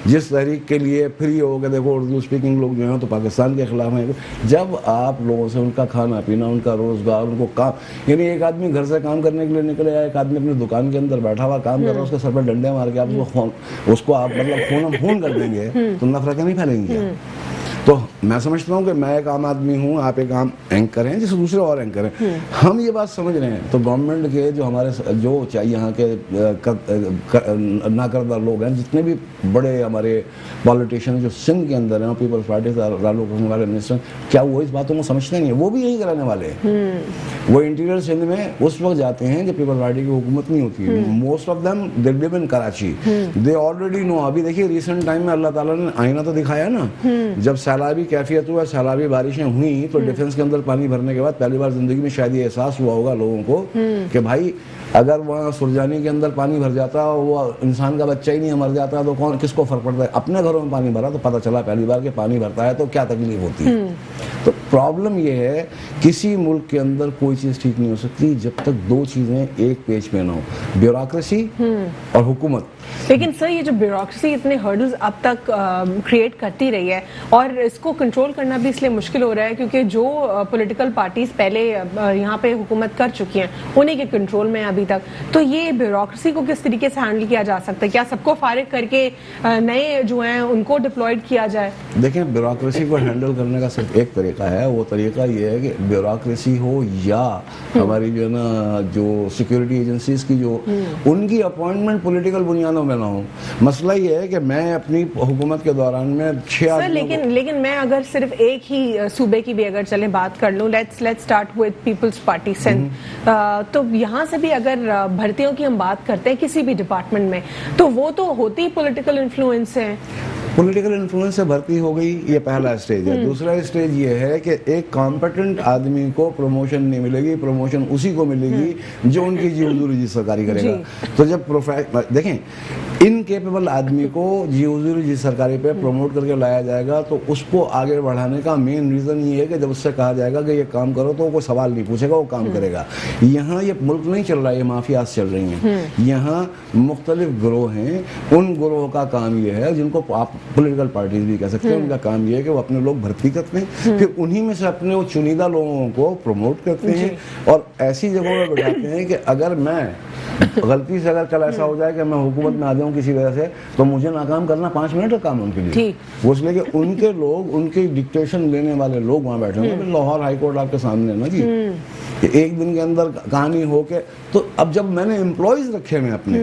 जिस तहरीक के लिए फ्री हो गए, देखो उर्दू स्पीकिंग लोग जो हैं तो पाकिस्तान के खिलाफ हैं। जब आप लोगों से उनका खाना पीना, उनका रोजगार, उनको काम, यानी एक आदमी घर से काम करने के लिए निकले या एक आदमी अपनी दुकान के अंदर बैठा हुआ काम कर रहा है, उसके सर पर डंडे मार के आप उसको आप मतलब खून कर देंगे तो नफरतें नहीं फैलेंगी। तो मैं समझता हूँ कि मैं एक आम आदमी हूँ, आप एक आम एंकर हैं, जैसे दूसरे और एंकर हैं, हम ये बात समझ रहे हैं। तो गवर्नमेंट के जो हमारे जो चाहिए यहाँ के नाकरदार लोग हैं, जितने भी बड़े हमारे पॉलिटिशियन जो सिंध के अंदर हैं, पीपल्स पार्टी से ताल्लुक रखने वाले मिनिस्टर, क्या वो इस बातों को समझते नहीं है? वो भी यही कराने वाले हैं। वो इंटीरियर सिंध में उस वक्त जाते हैं जब पीपल्स पार्टी की हुकूमत नहीं होती है। Most of them they live in Karachi, they already know. अभी देखिए रिसेंट टाइम में अल्लाह ताला ने आईना तो दिखाया ना, जब सैलाबी कैफियत हुआ, सैलाबी बारिशें हुई तो डिफेंस के अंदर पानी भरने के बाद पहली बार जिंदगी में शायद ये एहसास हुआ होगा लोगों को कि भाई अगर वहाँ सुरजानी के अंदर पानी भर जाता, वो इंसान का बच्चा ही नहीं मर जाता तो कौन, किसको फर्क पड़ता है? अपने घरों में पानी भरा तो पता चला पहली बार कि पानी भरता है तो क्या तकलीफ होती है। तो प्रॉब्लम ये है, किसी मुल्क के अंदर कोई चीज ठीक नहीं हो सकती जब तक दो चीजें एक पेज पे ना हो, ब्यूरोक्रेसी और हुकूमत। लेकिन सर, ये जो ब्यूरोक्रेसी इतने हर्डल्स अब तक क्रिएट करती रही है और इसको कंट्रोल करना भी इसलिए मुश्किल हो रहा है क्योंकि जो पॉलिटिकल पार्टीज पहले यहाँ पे हुकूमत कर चुकी हैं उन्हीं के कंट्रोल में अभी तक। तो ये ब्यूरोक्रेसी को किस तरीके से हैंडल किया जा सकता है? क्या सबको फारिग करके नए जो हैं उनको डिप्लॉयड किया जाए? देखें, ब्यूरोक्रेसी को हैंडल करने का सिर्फ एक तरीका है, वो तरीका ये है कि ब्यूरोक्रेसी हो या हमारी जो है ना जो सिक्योरिटी एजेंसीज की जो उनकी अपॉइंटमेंट पॉलिटिकल बुनियादों में ना हो। मसला ये है कि मैं अपनी हुकूमत के दौरान में 6 लेकिन मैं अगर सिर्फ एक ही सूबे की भी अगर चलें बात कर लूं, let's start with Peoples Party Sindh, तो यहाँ से भी अगर भर्तियों की हम बात करते हैं किसी भी डिपार्टमेंट में, तो वो तो होती ही पॉलिटिकल इन्फ्लुएंस है। पॉलिटिकल इन्फ्लुएंस से भर्ती हो गई, ये पहला स्टेज है। दूसरा स्टेज ये है कि एक कॉम्पिटेंट आदमी को प्रमोशन नहीं मिलेगी, प्रमोशन उसी को मिलेगी जो उनकी जी हुजूरी जी सरकारी करेगा। तो जब देखें, इनकेपेबल आदमी को जी हुजूरी जी सरकारी पे प्रमोट करके लाया जाएगा तो उसको आगे बढ़ाने का मेन रीजन ये है कि जब उससे कहा जाएगा कि ये काम करो तो कोई सवाल नहीं पूछेगा, वो काम करेगा। यहाँ ये मुल्क नहीं चल रहा है, ये माफियाज चल रही हैं। यहाँ मुख्तलिफ ग्रोह हैं, उन ग्रोह का काम ये है, जिनको आप पॉलिटिकल पार्टीज भी कह सकते हैं, उनका काम ये है कि वो अपने लोग भर्ती करते हैं, फिर उन्हीं में से अपने वो चुनिंदा लोगों को प्रमोट करते हैं और ऐसी जगहों में बैठाते हैं कि अगर मैं गलती से अगर कल ऐसा हो जाए कि मैं हुकूमत में आ जाऊं किसी वजह से तो मुझे नाकाम करना 5 मिनट का काम है उनके लिए। वो इसलिए कि उनके लोग, उनके डिक्टेशन लेने वाले लोग वहां बैठे होंगे। लाहौर हाई कोर्ट आपके सामने है ना जी, कि एक दिन के अंदर कहानी हो के, तो अब जब मैंने एम्प्लॉयज रखे हैं अपने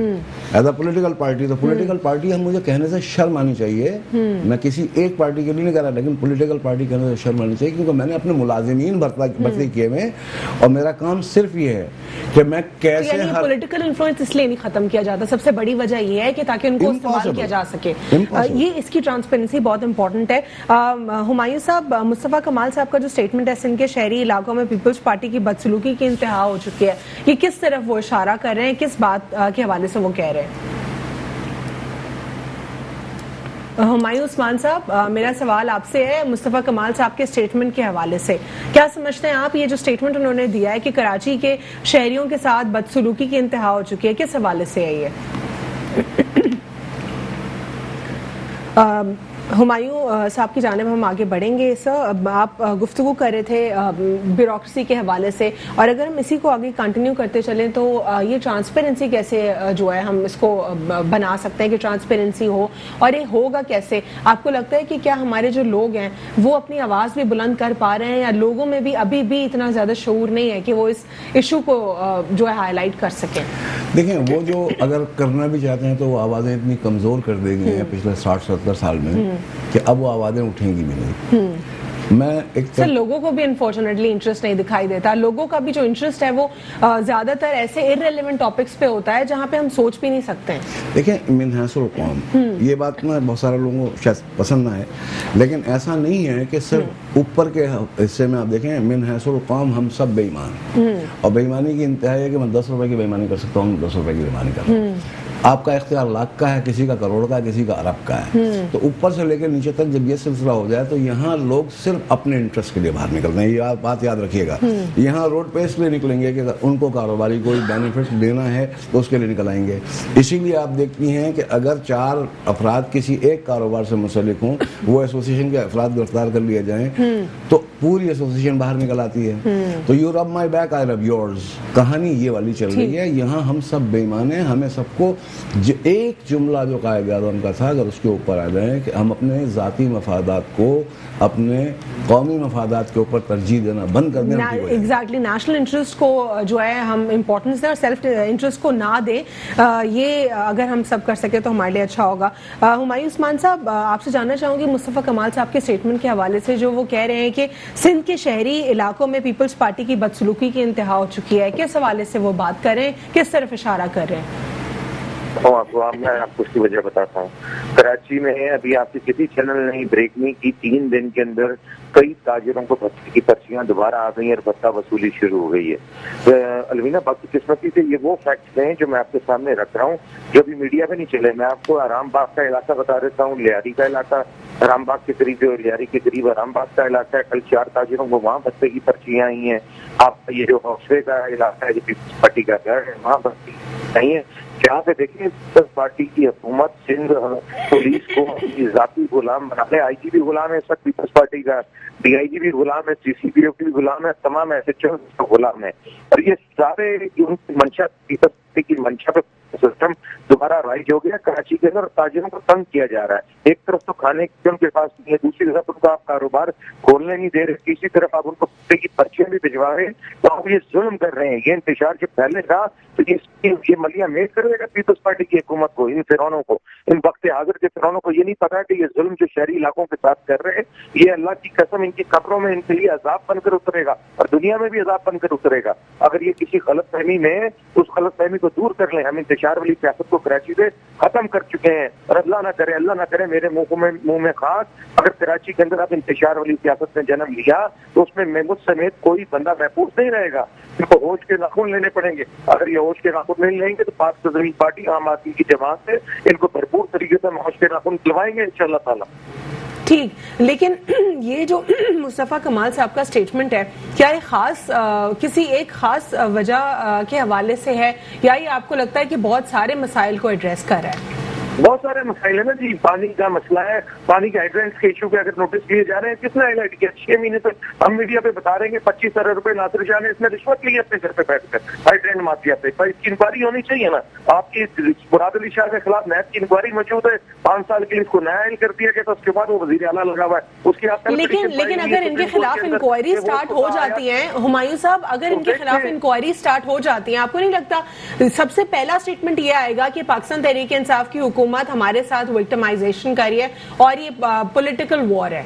एज अ पॉलिटिकल पार्टी, तो पॉलिटिकल पार्टी हम मुझे कहने से शर्म आनी चाहिए। मैं किसी एक पार्टी के लिए नहीं कह रहा, लेकिन पॉलिटिकल पार्टी कहने से शर्म आनी चाहिए क्योंकि मैंने अपने मुलाजिमीन भर्ती किए में और मेरा काम सिर्फ ये है कि मैं कैसे पॉलिटिकल इन्फ्लुएंस इसलिए नहीं खत्म किया जाता, सबसे बड़ी वजह ये है कि ताकि उनको इस्तेमाल किया जा सके। ये इसकी ट्रांसपेरेंसी बहुत इंपॉर्टेंट है। हुमायूं साहब, मुस्तफा कमाल साहब का जो स्टेटमेंट है सिंध के शहरी इलाकों में पीपल्स पार्टी की बदसलूकी की इंतहा हो चुकी है, ये किस तरफ वो इशारा कर रहे हैं, किस बात के हवाले से वो कह रहे हैं? हुमायूं उस्मान साहब, मेरा सवाल आपसे है मुस्तफ़ा कमाल साहब के स्टेटमेंट के हवाले से। क्या समझते हैं आप, ये जो स्टेटमेंट उन्होंने दिया है कि कराची के शहरियों के साथ बदसलूकी की इंतहा हो चुकी है, किस हवाले से है ये? हुमायूं साहब की जानिब हम आगे बढ़ेंगे। सर, आप गुफ्तगू कर रहे थे ब्यूरोक्रेसी के हवाले से, और अगर हम इसी को आगे कंटिन्यू करते चलें तो ये ट्रांसपेरेंसी कैसे जो है हम इसको बना सकते हैं कि ट्रांसपेरेंसी हो, और ये होगा कैसे? आपको लगता है कि क्या हमारे जो लोग हैं वो अपनी आवाज़ भी बुलंद कर पा रहे हैं, या लोगों में भी अभी भी इतना ज़्यादा शऊर नहीं है कि वो इस इशू को जो है हाईलाइट कर सकें? देखें, वो जो अगर करना भी चाहते हैं तो वो आवाज़ें इतनी कमज़ोर कर दी गई हैं पिछले 60-70 साल में कि अब वो आवाज़ें उठेंगी भी नहीं। मैं एक सर, लोगों को भी अनफॉर्चुनेटली इंटरेस्ट नहीं दिखाई देता। लोगों का भी जो इंटरेस्ट है वो ज़्यादातर ऐसे इररिलेवेंट टॉपिक्स पे होता है जहाँ पे हम सोच भी नहीं सकते हैं। देखें, मिनहासुल कौम, ये बात ना बहुत सारे लोगों को शायद पसंद ना है, लेकिन ऐसा नहीं है कि सिर्फ ऊपर के हिस्से में आप देखें मिनहासुल कौम हम सब बेईमान, और बेईमानी की इंतहा है कि मैं 10 रुपए की बेईमानी कर सकता हूँ, 10 रुपए की बेईमानी कर रहा हूँ। आपका इख्तियार लाख का है, किसी का करोड़ का है, किसी का अरब का है। तो ऊपर से लेकर नीचे तक जब ये सिलसिला हो जाए तो यहाँ लोग सिर्फ अपने इंटरेस्ट के लिए बाहर निकलते हैं। ये बात याद रखिएगा। यहाँ रोड पे इसलिए निकलेंगे कि उनको कारोबारी कोई बेनिफिट देना है तो उसके लिए निकल आएंगे। इसीलिए आप देखती हैं कि अगर 4 अफराद किसी एक कारोबार से मुंसलिक हों, वो एसोसिएशन के अफराद गिरफ्तार कर लिए जाएं तो पूरी एसोसिएशन बाहर निकल आती है। तो you rub my back I रब योर्स, कहानी ये वाली चल रही है। यहाँ हम सब बेईमान हैं। हमें सबको एक जुमला जो कायद आज़म का था, अगर उसके ऊपर आ जाए कि हम अपने ज़ाती मफादात को अपने कौमी मफादात के ऊपर तरजीह देना बंद कर देना। एग्जैक्टली, नेशनल इंटरेस्ट को जो है हम इम्पोर्टेंस दें और सेल्फ इंटरेस्ट को ना दें। ये अगर हम सब कर सके तो हमारे लिए अच्छा होगा। हुमायूं उस्मान साहब, आपसे जानना चाहूँगी मुस्तफ़ा कमाल साहब के स्टेटमेंट के हवाले से, जो वो कह रहे हैं कि सिंध के शहरी इलाकों में पीपल्स पार्टी की बदसलूकी की इंतहा हो चुकी है। किस हवाले से वो बात कर रहे हैं, किस तरफ इशारा कर रहे हैं? मैं आपको उसकी वजह बताता हूँ। कराची में अभी आपकी किसी चैनल ने ब्रेक नहीं की, 3 दिन के अंदर कई ताजिरों को भत्ते की पर्चियां दोबारा आ गई और भत्ता वसूली शुरू हो गई है। अलवीना, बाकी किस्मती से ये वो फैक्ट्स हैं जो मैं आपके सामने रख रहा हूँ, जो भी मीडिया में नहीं चले। मैं आपको आराम बाग का इलाका बता देता हूँ, लियारी का इलाका, आराम बाग के करीब जो लियारी के करीब आराम बाग का इलाका है। कल 4 ताजिरों को वहाँ भत्ते की पर्चियां आई हैं। आपका ये जो हौसले का इलाका है, जो पीपल्स पार्टी का घर है, वहाँ भत्ते नहीं है। जहाँ पे देखिए पीपल्स पार्टी की हुकूमत सिंध पुलिस को जाती गुलाम बना ले। आईजी भी गुलाम है इस वक्त पीपल्स पार्टी का, डीआईजी भी गुलाम है, सीसीपीओ भी गुलाम है, तमाम एसएचओ गुलाम है। और ये सारे उनकी मंशा, पीपल्स पार्टी की मंशा पे सिस्टम दोबारा राइज हो गया कराची के अंदर। ताजिरों को तंग किया जा रहा है। एक तरफ तो खाने की उनके पास नहीं है, दूसरी तरफ उनको आप कारोबार खोलने नहीं दे रहे, तीसरी तरफ आप उनको कुत्ते की पर्चियां भी भिजवा रहे हैं। तो आप ये जुल्म कर रहे हैं। ये इंतशार जब फैलेगा तो ये मलिया मेट करेगा पीपल्स पार्टी की हुकूमत को, इन फिरौनों को, इन वक्त हाजिर के फिरौनों को। ये नहीं पता है कि ये जुल्म जो शहरी इलाकों के साथ कर रहे हैं, ये अल्लाह की कसम इनकी कब्रों में इनके लिए अजाब बनकर उतरेगा और दुनिया में भी अजाब बनकर उतरेगा। अगर ये किसी गलत फहमी में उस गलत फहमी को दूर कर लें। हम इंतशार वाली सियासत को कराची से खत्म कर चुके हैं, और अल्लाह ना करे मेरे मुंह में खास, अगर कराची के अंदर आप इंतशार वाली सियासत ने जन्म लिया तो उसमें महमूद समेत कोई बंदा महफूज नहीं रहेगा। इनको होश के नाखून लेने पड़ेंगे। अगर ये होश के नाखून नहीं लेंगे तो पाक तज़मीन पार्टी आम आदमी की जमात से इनको भरपूर तरीके से होश के नाखून दिलवाएंगे इंशाअल्लाह ताला। ठीक, लेकिन ये जो मुस्तफ़ा कमाल साहब का स्टेटमेंट है, क्या ये खास किसी एक खास वजह के हवाले से है, या ये आपको लगता है कि बहुत सारे मसाइल को एड्रेस कर रहा है? बहुत सारे मसाइल है ना जी। पानी का मसला है, पानी के हाइड्रेंट्स के इशू के अगर नोटिस लिए जा रहे हैं, किसने हाईलाइट किया? 6 महीने से हम मीडिया पे बता रहे हैं 25 अरब रुपए नासिर शाह ने इसमें रिश्वत ली अपने घर पे बैठकर हाइड्रेंट माफिया पे। पर इसकी इंक्वायरी होनी चाहिए ना। आपकी मुराद अली शाह के खिलाफ नैब की इंक्वायरी मौजूद है, 5 साल के लिए इसको न्यायालय कर दिया गया, तो उसके बाद वो वजीर आला लगा हुआ है, उसकी आप लेकिन अगर इनके खिलाफ इंक्वायरी स्टार्ट हो जाती है, हुमायूं साहब, अगर इनके खिलाफ इंक्वायरी स्टार्ट हो जाती है, आपको नहीं लगता सबसे पहला स्टेटमेंट ये आएगा कि पाकिस्तान तहरीक इंसाफ की हुकूमत हमारे साथ विक्टिमाइजेशन कर रही है और ये पॉलिटिकल वॉर है?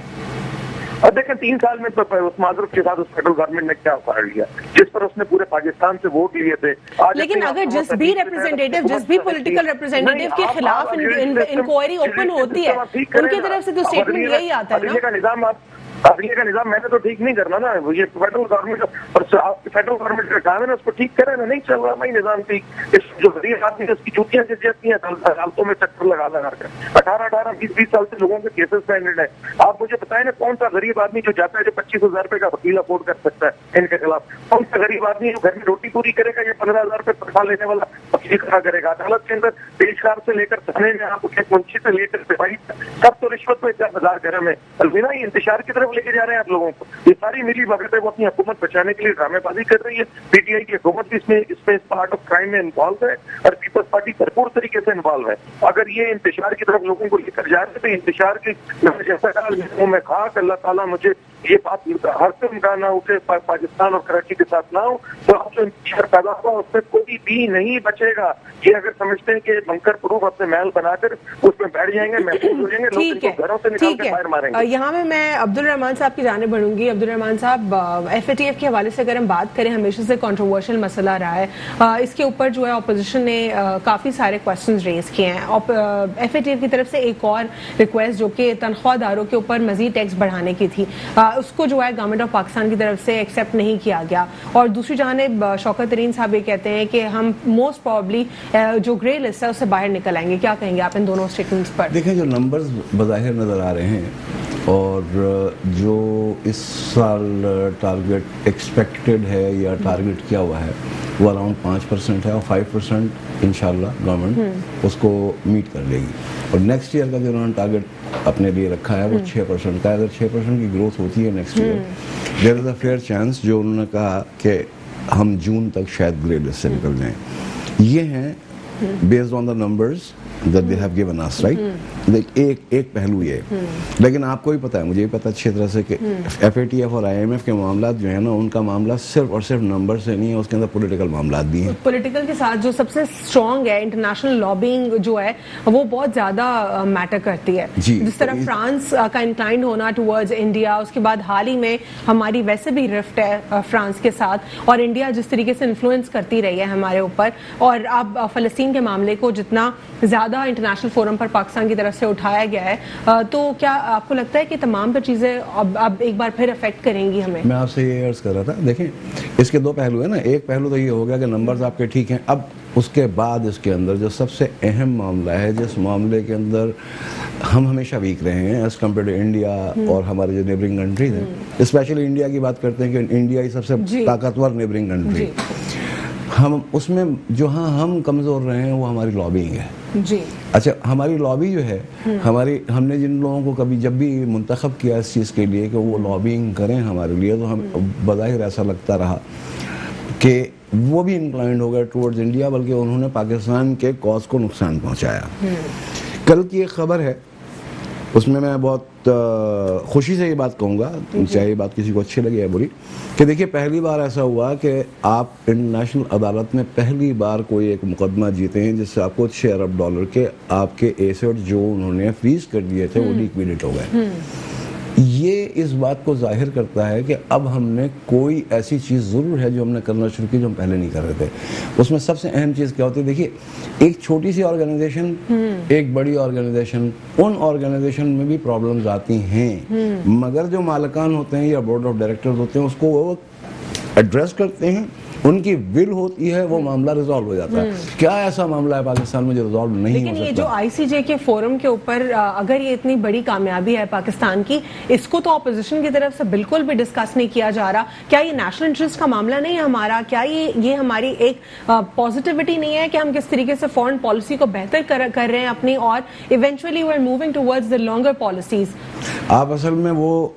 और देखें 3 साल में उस माजरूफ के साथ उस फेडरल गवर्नमेंट ने क्या उखाड़ लिया, जिस पर उसने पूरे पाकिस्तान से वोट लिए थे। लेकिन अगर जिस भी रिप्रेजेंटेटिव, जिस भी पॉलिटिकल रिप्रेजेंटेटिव के खिलाफ इंक्वायरी ओपन होती है, उनकी तरफ से तो स्टेटमेंट यही आता है ना। निजाम आप عدلیہ کا نظام میں نے تو ٹھیک نہیں کرنا نا, یہ فیڈرل گورنمنٹ اور فیڈرل گورنمنٹ کا کام ہے نا, اس کو ٹھیک کرے نا, نہیں چل رہا بھائی نظام ٹھیک. اس جو غریب آدمی ہے اس کی چوٹیاں جس جاتی ہیں عدالتوں میں چکر لگا کر 18 20 سال سے لوگوں کے کیسز پینڈنگ ہے. آپ مجھے بتائیں نا کون سا غریب آدمی جو جاتا ہے جو 25,000 روپے کا وکیل افورڈ کر سکتا ہے ان کے خلاف, کون سا غریب آدمی جو گھر میں روٹی پوری کرے گا یا 15,000 روپے تنخواہ لینے والا وکیل کھڑا کرے گا عدالت کے اندر. پیشکار سے لے کر تھانے میں آپ ایک منشی سے لے کر سپاہی سب تو رشوت میں بازار گرم ہے. الوینا یہ انتشار کی طرف لے کے جا رہے ہیں آپ لوگوں کو. یہ ساری ملی بھگت ہے, وہ اپنی حکومت بچانے کے لیے ڈرامے بازی کر رہی ہے. پی ٹی آئی کی حکومت بھی اس میں پارٹ آف کرائم میں انوالو ہے اور پیپلز پارٹی بھرپور طریقے سے انوالو ہے. اگر یہ انتشار کی طرف لوگوں کو لے کر جا رہے ہیں تو انتشار کی جیسا کہا میں خاک اللہ تعالیٰ مجھے یہ بات ہر قسم کا نہ اٹھے پاکستان اور کراچی کے ساتھ نہ ہو, تو اب جو انتشار پیدا ہوا اس میں کوئی بھی نہیں بچے گا. یہ اگر سمجھتے ہیں کہ بنکر پروف اپنے محل بنا کر اس میں بیٹھ جائیں گے, محفوظ ہو جائیں گے, لوگ ان کو گھروں سے نکال کے باہر ماریں گے. یہاں میں عبد الرحمان صاحب کی جانب بڑھوں گی. عبد الرحمان صاحب, ایف اے ٹی ایف کے حوالے سے اگر ہم بات کریں, ہمیشہ سے کنٹروورشل مسئلہ رہا ہے. اس کے اوپر جو ہے اپوزیشن نے کافی سارے کوشچنز ریز کیے ہیں. ایف اے ٹی ایف کی طرف سے ایک اور ریکویسٹ جو کہ تنخواہ داروں کے اوپر مزید ٹیکس بڑھانے کی تھی, اس کو جو ہے گورنمنٹ آف پاکستان کی طرف سے ایکسیپٹ نہیں کیا گیا. اور دوسری جانب شوکت ترین صاحب یہ کہتے ہیں کہ ہم موسٹ پروبلی جو گرے لسٹ ہے اس سے باہر نکل آئیں گے. کیا کہیں گے آپ ان دونوں اسٹیٹمنٹس پر؟ دیکھیں جو نمبرز بظاہر نظر آ رہے ہیں اور جو اس سال ٹارگٹ ایکسپیکٹڈ ہے یا ٹارگٹ کیا ہوا ہے وہ اراؤنڈ 5% ہے, اور 5% انشاءاللہ گورنمنٹ اس کو میٹ کر لے گی. اور نیکسٹ ایئر کا جو انہوں نے ٹارگٹ اپنے لیے رکھا ہے وہ 6% کا ہے. اگر 6% کی گروتھ ہوتی ہے نیکسٹ ایئر, دیر از اے فیئر چانس جو انہوں نے کہا کہ ہم جون تک شاید گرے لسٹ سے نکل جائیں. یہ ہیں based on the numbers that they have given us, right? ایک پہلو یہ, لیکن آپ کو بھی پتا ہے, مجھے بھی پتا اچھی طرح سے کہ ایف اے ٹی ایف اور آئی ایم ایف کے معاملات جو ہیں نا, ان کا معاملہ صرف اور صرف نمبر سے نہیں ہے, اس کے اندر پولیٹیکل معاملات بھی ہیں. پولیٹیکل کے ساتھ جو سب سے اسٹرانگ ہے انٹرنیشنل لابنگ جو ہے وہ بہت زیادہ میٹر کرتی ہے. جس طرح فرانس کا انکلائنڈ ہونا ٹورڈز انڈیا, اس کے بعد حال ہی میں ہماری ویسے بھی رفٹ ہے فرانس کے ساتھ, اور انڈیا جس طریقے سے انفلوئنس کرتی رہی ہے ہمارے اوپر, اور اب فلسطین کے معاملے کو جتنا زیادہ انٹرنیشنل فورم پر پاکستان کی طرف سے اٹھایا گیا ہے, تو کیا آپ کو لگتا ہے کہ تمام پر چیزیں اب ایک بار پھر افیکٹ کریں گی ہمیں؟ میں آپ سے یہ عرض کر رہا تھا, دیکھیں اس کے دو پہلو ہیں نا. ایک پہلو تو یہ ہو گیا کہ نمبرز آپ کے ٹھیک ہیں. اب اس کے بعد اس کے اندر جو سب سے اہم معاملہ ہے, جس معاملے کے اندر ہم ہمیشہ ویک رہے ہیں ایز کمپیئر ٹو انڈیا اور ہمارے جو نیبرنگ کنٹریز ہیں, اسپیشلی انڈیا کی بات کرتے ہیں کہ انڈیا ہی سب سے طاقتور نیبرنگ کنٹری, ہم اس میں جو ہم کمزور رہے ہیں وہ ہماری لابینگ ہے. جی اچھا, ہماری لابی جو ہے, ہم نے جن لوگوں کو کبھی جب بھی منتخب کیا اس چیز کے لیے کہ وہ لابینگ کریں ہمارے لیے, تو ہم بظاہر ایسا لگتا رہا کہ وہ بھی انکلائنڈ ہو گئے ٹورڈز انڈیا, بلکہ انہوں نے پاکستان کے کاز کو نقصان پہنچایا. کل کی ایک خبر ہے, اس میں بہت خوشی سے یہ بات کہوں گا, چاہے یہ بات کسی کو اچھی لگے یا بری, کہ دیکھیے پہلی بار ایسا ہوا کہ آپ انٹرنیشنل عدالت میں پہلی بار کوئی ایک مقدمہ جیتے ہیں جس سے آپ کو $6 ارب کے آپ کے ایسٹ جو انہوں نے فریز کر دیے تھے وہ لیکویڈیٹ ہو گئے. یہ اس بات کو ظاہر کرتا ہے کہ اب ہم نے کوئی ایسی چیز ضرور ہے جو ہم نے کرنا شروع کی جو ہم پہلے نہیں کر رہے تھے. اس میں سب سے اہم چیز کیا ہوتی ہے, دیکھیے ایک چھوٹی سی آرگنائزیشن, ایک بڑی آرگنائزیشن, ان آرگنائزیشن میں بھی پرابلمز آتی ہیں, مگر جو مالکان ہوتے ہیں یا بورڈ آف ڈائریکٹرز ہوتے ہیں اس کو وہ ایڈریس کرتے ہیں, ان کی ول ہوتی ہے, وہ معاملہ ریزالو ہو جاتا ہے. کیا ایسا معاملہ ہے پاکستان میں جو ریزالو نہیں ہو سکتا؟ لیکن یہ جو آئی سی جے کے فورم کے اوپر اگر یہ اتنی بڑی کامیابی ہے پاکستان کی, اس کو تو اپوزیشن کی طرف سے بالکل بھی ڈسکس نہیں کیا جا رہا. کیا یہ نیشنل انٹرسٹ کا معاملہ نہیں ہے ہمارا؟ کیا یہ ہماری ایک پازیٹیوٹی نہیں ہے کہ ہم کس طریقے سے فورن پالیسی کو بہتر کر رہے ہیں اپنی, اور eventually we are moving towards the longer policies? آپ اصل میں وہ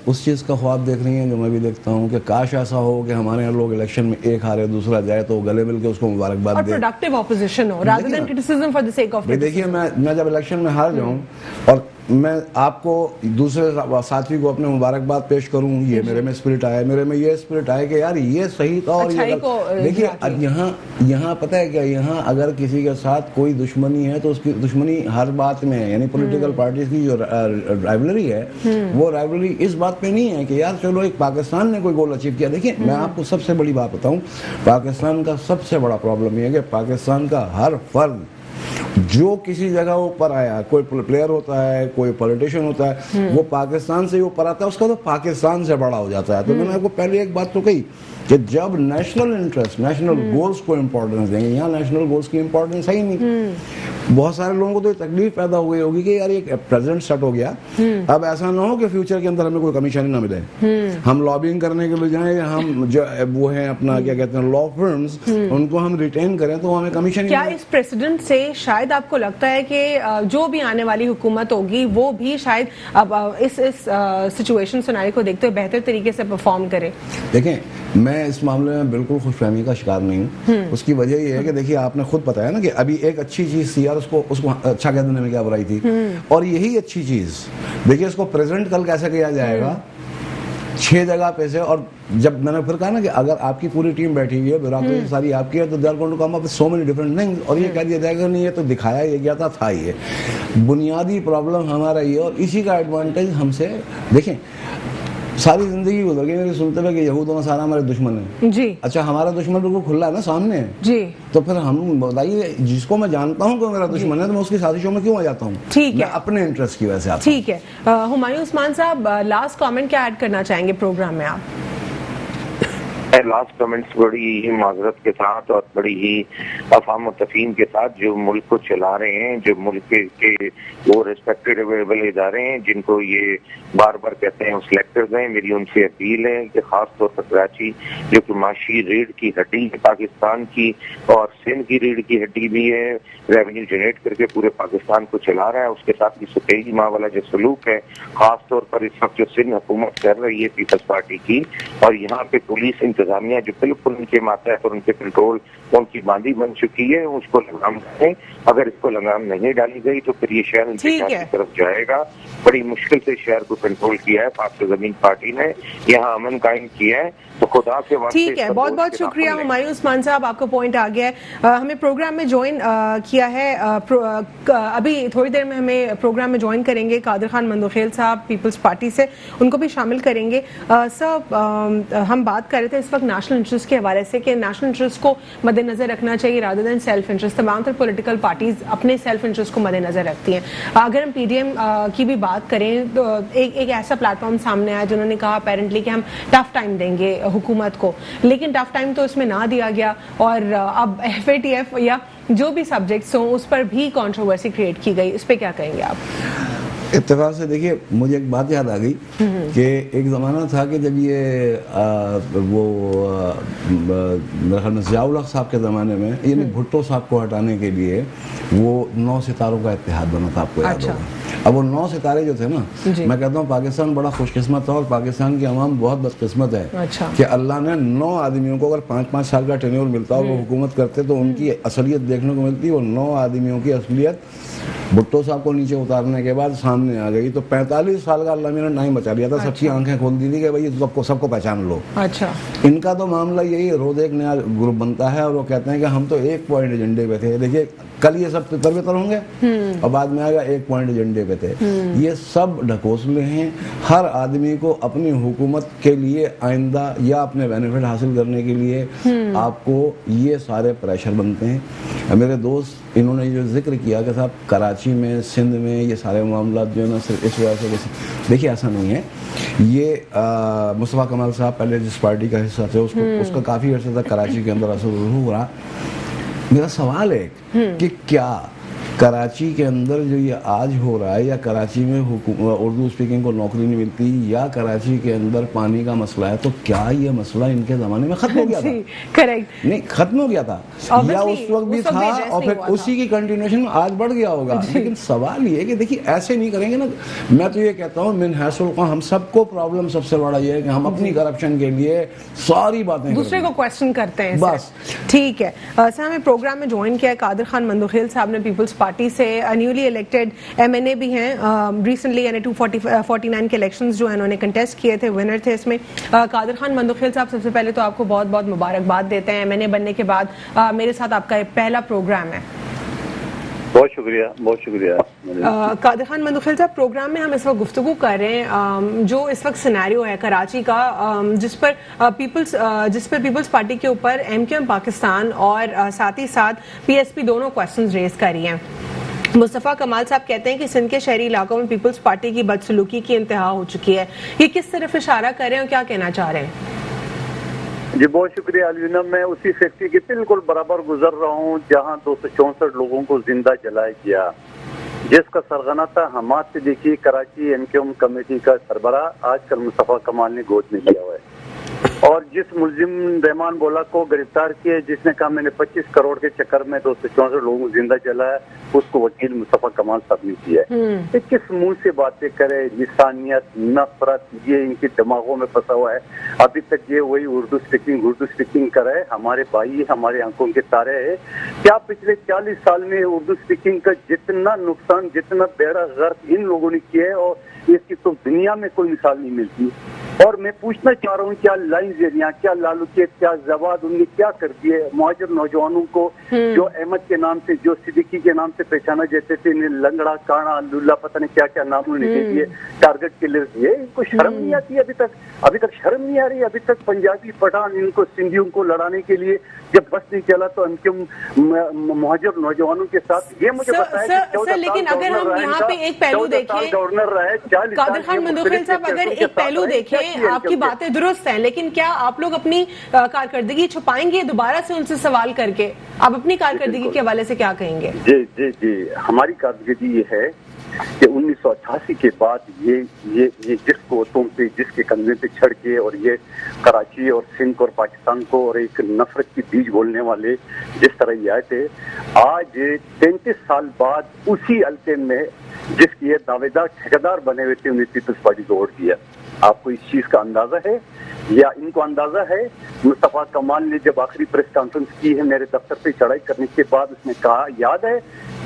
اس چیز کا خواب دیکھ رہی ہیں جو میں بھی دیکھتا ہوں کہ کاش ایسا ہو کہ ہمارے یہاں لوگ الیکشن میں ایک ہارے دوسرا جائے تو گلے مل کے اس کو مبارکباد دیں, اور productive opposition who rather than criticism for the sake of criticism. دیکھیے میں جب الیکشن میں ہار جاؤں اور میں آپ کو دوسرے ساتھی کو اپنے مبارکباد پیش کروں, یہ میرے میں اسپرٹ آیا, میرے میں یہ اسپرٹ آیا کہ یار یہ صحیح تھا, اور یہ دیکھیے یہاں پتہ ہے کہ یہاں اگر کسی کے ساتھ کوئی دشمنی ہے تو اس کی دشمنی ہر بات میں ہے, یعنی پولیٹیکل پارٹیز کی جو رائیولری ہے وہ رائیولری اس بات پہ نہیں ہے کہ یار چلو ایک پاکستان نے کوئی گول اچیو کیا. دیکھیے میں آپ کو سب سے بڑی بات بتاؤں, پاکستان کا سب سے بڑا پرابلم یہ ہے کہ پاکستان کا ہر فرد जो किसी जगह ऊपर आया, कोई प्लेयर होता है, कोई पॉलिटिशियन होता है, वो पाकिस्तान से ही ऊपर आता है, उसका तो पाकिस्तान से बड़ा हो जाता है। तो मैंने आपको पहले एक बात तो कही कि जब नेशनल इंटरेस्ट, नेशनल गोल्स को इम्पोर्टेंस देंगे, यहाँ नेशनल गोल्स की इम्पोर्टेंस है ही नहीं। बहुत सारे लोगों को तो तकलीफ पैदा हो गई होगी कि यार ये प्रेजेंट सेट हो गया, अब ऐसा ना हो कि फ्यूचर के अंदर हमें कोई कमीशन ही ना मिले, हम लॉबिंग करने के लिए जाएं, हम जो वो है अपना क्या कहते हैं लॉ फर्म्स, उनको हम रिटेन करें तो हमें कमीशन। क्या इस प्रेसिडेंट से शायद आपको लगता है कि जो भी आने वाली हुकूमत होगी वो भी शायद अब इस सिचुएशन सिनेरियो को देखते हुए बेहतर तरीके से परफॉर्म करे? देखें, मैं इस मामले में बिल्कुल खुशफहमी का शिकार नहीं हूँ। उसकी वजह ये है कि देखिए आपने खुद बताया ना कि अभी एक अच्छी चीज थी यार, उसको अच्छा कह देने में क्या बुराई थी, और यही अच्छी चीज देखिए इसको प्रेजेंट कल कैसे किया जाएगा 6 जगह पे से। और जब मैंने फिर कहा ना कि अगर आपकी पूरी टीम बैठी हुई है, ब्यूरोक्रेसी सारी आपकी है, तो they are going to come up with so many different things, और ये कह दिया जाएगा नहीं ये तो दिखाया ये गया था ये। बुनियादी प्रॉब्लम हमारा ये, और इसी का एडवांटेज हमसे देखें सारी जिंदगी गुजर गई मेरी सुनते हुए कि यहूद और नसारा हमारे दुश्मन है जी। अच्छा, हमारा दुश्मन बिल्कुल खुला है ना सामने जी, तो फिर हम बताइए, जिसको मैं जानता हूँ कि मेरा दुश्मन है तो मैं उसकी साजिशों में क्यों आ जाता हूँ? ठीक है, मैं अपने इंटरेस्ट की वजह से आता। ठीक है। हुमायूं उस्मान साहब, लास्ट कमेंट क्या ऐड करना चाहेंगे प्रोग्राम में आप? लास्ट कमेंट्स बड़ी ही माजरत के साथ और बड़ी ही अफाम और तफहीम के साथ जो मुल्क को चला रहे हैं, जो मुल्क के वो रिस्पेक्टेड अवेलेबल इदारे हैं जिनको ये बार बार कहते हैं सिलेक्टर्स हैं, मेरी उनसे अपील है कि खास तौर पर कराची जो कि माशी रीढ़ की हड्डी है पाकिस्तान की, और सिंध की रीढ़ की हड्डी भी है, रेवेन्यू जनरेट करके पूरे पाकिस्तान को चला रहा है, उसके साथ ही सफेदी माँ वाला जो सलूक है खास तौर पर इस वक्त जो सिंध हुकूमत कर रही है पीपल्स पार्टी की, और यहाँ पे पुलिस इंतजामिया जो बिल्कुल उनके मातहत और उनके कंट्रोल उनकी बांधी बन चुकी है, उसको लगाम डालें। अगर इसको लगाम नहीं डाली गई तो फिर ये शहर इंतजार की तरफ जाएगा। बड़ी मुश्किल से शहर को कंट्रोल किया है पाक ज़मीन पार्टी ने, यहाँ अमन कायम किया है, तो खुदा के वास्ते। ठीक है, बहुत बहुत शुक्रिया हुमायूं उस्मान साहब, आपको पॉइंट आ गया है। हमें प्रोग्राम में ज्वाइन किया है, अभी थोड़ी देर में हमें प्रोग्राम में ज्वाइन करेंगे कादिर खान मंदोखेल साहब पीपल्स पार्टी से, उनको भी शामिल करेंगे। सर, हम बात कर रहे थे इस वक्त नेशनल इंटरेस्ट के हवाले से कि नेशनल इंटरेस्ट को मद्देनजर रखना चाहिए रादर देन सेल्फ इंटरेस्ट। तमाम तर पॉलिटिकल पार्टीज अपने सेल्फ इंटरेस्ट को मद्देनजर रखती हैं। अगर हम पीडीएम की भी बात करें तो एक ऐसा प्लेटफॉर्म सामने आया जिन्होंने कहा अपेरेंटली कि हम टफ टाइम देंगे हुकूमत को, लेकिन टफ टाइम तो इसमें ना दिया गया, और अब FATF या जो भी सब्जेक्ट्स हों उस पर भी कंट्रोवर्सी क्रिएट की गई। इस पे क्या कहेंगे आप? इत्तेफाक से देखिए, मुझे एक बात याद आ गई कि एक ज़माना था कि जब ये मेरे ख्याल में ज़ियाउल हक साहब के ज़माने में यानी भुट्टो साहब को हटाने के लिए वो 9 सितारों का इत्तेहाद बना था, आपको याद होगा। अब वो 9 सितारे जो थे ना, मैं कहता हूँ पाकिस्तान बड़ा खुशकिस्मत था और पाकिस्तान की आवाम बहुत बदकिस्मत है कि अल्लाह ने 9 आदमियों को अगर 5-5 साल का टेन्योर मिलता और वो हुकूमत करते तो उनकी असलियत देखने को मिलती। वो 9 आदमियों की असलियत भुट्टो साहब को नीचे उतारने के बाद सामने आ गई। तो 45 साल का अल्लाह ने टाइम बचा लिया था, सबकी आंखें खोल दी थी कि भाई सबको पहचान लो। अच्छा, इनका तो मामला यही, रोज एक नया ग्रुप बनता है और वो कहते हैं कि हम तो 1 पॉइंट एजेंडे पे थे। देखिए कल ये सब तितर-बितर होंगे और बाद में आएगा 1 पॉइंट एजेंडे पे थे। ये सब ढकोसले हैं। हर आदमी को अपनी हुकूमत के लिए आइंदा या अपने बेनिफिट हासिल करने के लिए आपको ये सारे प्रेशर बनते हैं। मेरे दोस्त इन्होंने जो जिक्र किया कि साहब कराची में, सिंध में ये सारे मामला जो है ना सिर्फ इस वजह से, देखिए ऐसा नहीं है। ये मुस्तफ़ा कमाल साहब पहले जिस पार्टी का हिस्सा थे उसका काफ़ी अर्से तक कराची के अंदर असर हो रहा। मेरा सवाल है कि क्या कराची के अंदर जो ये आज हो रहा है, या कराची में उर्दू स्पीकिंग को नौकरी नहीं मिलती, या कराची के अंदर पानी का मसला है, तो क्या ये मसला इनके ज़माने में ख़त्म हो गया था? करेक्ट, नहीं ख़त्म हो गया था, या उस वक्त भी था और फिर उसी की कंटिन्यूएशन में आज बढ़ गया होगा। लेकिन सवाल ये है कि देखिए ऐसे नहीं करेंगे ना। मैं तो ये कहता हूँ मिन हैसुल का हम सबको प्रॉब्लम सबसे बड़ा ये है कि हम अपनी करप्शन के लिए सारी बातें दूसरे को क्वेश्चन करते हैं बस। ठीक है सर, हमें प्रोग्राम में ज्वाइन किया है कादिर खान मंदोखेल साहब ने, पीपल्स पार्टी से न्यूली इलेक्टेड MNA भी हैं। रिसेंटली यानी 249 के इलेक्शंस जो है उन्होंने कंटेस्ट किए थे, विनर थे इसमें। कादिर खान मंदोखेल साहब, सबसे पहले तो आपको बहुत बहुत मुबारकबाद देते हैं MNA बनने के बाद। मेरे साथ आपका पहला प्रोग्राम है। बहुत शुक्रिया, बहुत शुक्रिया। कादिर खान मंदोखेल साहब, प्रोग्राम में हम इस वक्त गुफ्तगू कर रहे हैं जो इस वक्त सिनेरियो है कराची का, जिस पर पीपल्स पार्टी के ऊपर MQM पाकिस्तान और साथ ही साथ PSP दोनों क्वेश्चंस रेज कर रही हैं। मुस्तफ़ा कमाल साहब कहते हैं कि सिंध के शहरी इलाकों में पीपल्स पार्टी की बदसलूकी की इंतहा हो चुकी है, ये किस तरफ इशारा कर रहे हैं और क्या कहना चाह रहे हैं? जी बहुत शुक्रिया अलवीना। मैं उसी फैक्ट्री के बिल्कुल बराबर गुजर रहा हूँ जहाँ 264 लोगों को जिंदा जलाया गया, जिसका सरगना था हमाद से। देखिए कराची एनक्यूएम कमेटी का सरबराह आजकल मुस्तफ़ा कमाल ने गोद में लिया हुआ है, और जिस मुलजिम रहमान बोला को गिरफ्तार किया, जिसने कहा मैंने 25 करोड़ के चक्कर में 264 लोगों को जिंदा जलाया, उसको वकील मुस्तफ़ा कमाल साहब ने किया है। ये किस मुंह से बातें करे, लिसानियत, नफरत, ये इनके दिमागों में फंसा हुआ है। अभी तक ये वही उर्दू स्पीकिंग कर रहे हैं। हमारे भाई हमारे आंखों के तारे है। क्या पिछले 40 साल में उर्दू स्पीकिंग का जितना नुकसान, जितना बेड़ा गर्क इन लोगों ने किया है, और इसकी तो दुनिया में कोई मिसाल नहीं मिलती। और मैं पूछना चाह रहा हूँ, क्या लाइन जेरिया, क्या लालूकियत, क्या जवाब उनने क्या कर दिए मुहाजिर नौजवानों को, जो अहमद के नाम से, जो सिद्दीकी के नाम से पहचाना जाते थे, लंगड़ा, काना, लुल्ला, पता नहीं क्या क्या नाम उन्होंने दे दिए, टारगेट किलर दिए। इनको शर्म नहीं आती अभी तक शर्म नहीं आ रही। अभी तक पंजाबी पठान इनको सिंधियों को लड़ाने के लिए जब बस नहीं चला तो अंतिम मुहाजिर नौजवानों के साथ ये मुझे बताया। लेकिन अगर हम यहाँ पे एक पहलू देखें, गवर्नर रहे, कादिर खान मंदोखेल साहब, अगर एक पहलू देखें, आपकी बातें दुरुस्त हैं, लेकिन क्या आप लोग अपनी कारकर्दगी छुपाएंगे दोबारा से उनसे सवाल करके? आप अपनी कारकर्दगी के हवाले से क्या कहेंगे? जी हमारी कारकर्दगी ये है कि 1988 के बाद ये जिस कोतों पे, जिसके कंधे पे चढ़ के, और ये कराची और सिंध और पाकिस्तान को और एक नफरत की बीज बोलने वाले जिस तरह ये आए थे, आज 33 साल बाद उसी हल्के में जिसकी ये दावेदार ठेकेदार बने हुए थे, उन्हें पीपल्स पार्टी को वोट दिया। आपको इस चीज का अंदाजा है या इनको अंदाजा है? मुस्तफ़ा कमाल ने जब आखिरी प्रेस कॉन्फ्रेंस की है मेरे दफ्तर पे चढ़ाई करने के बाद, उसने कहा, याद है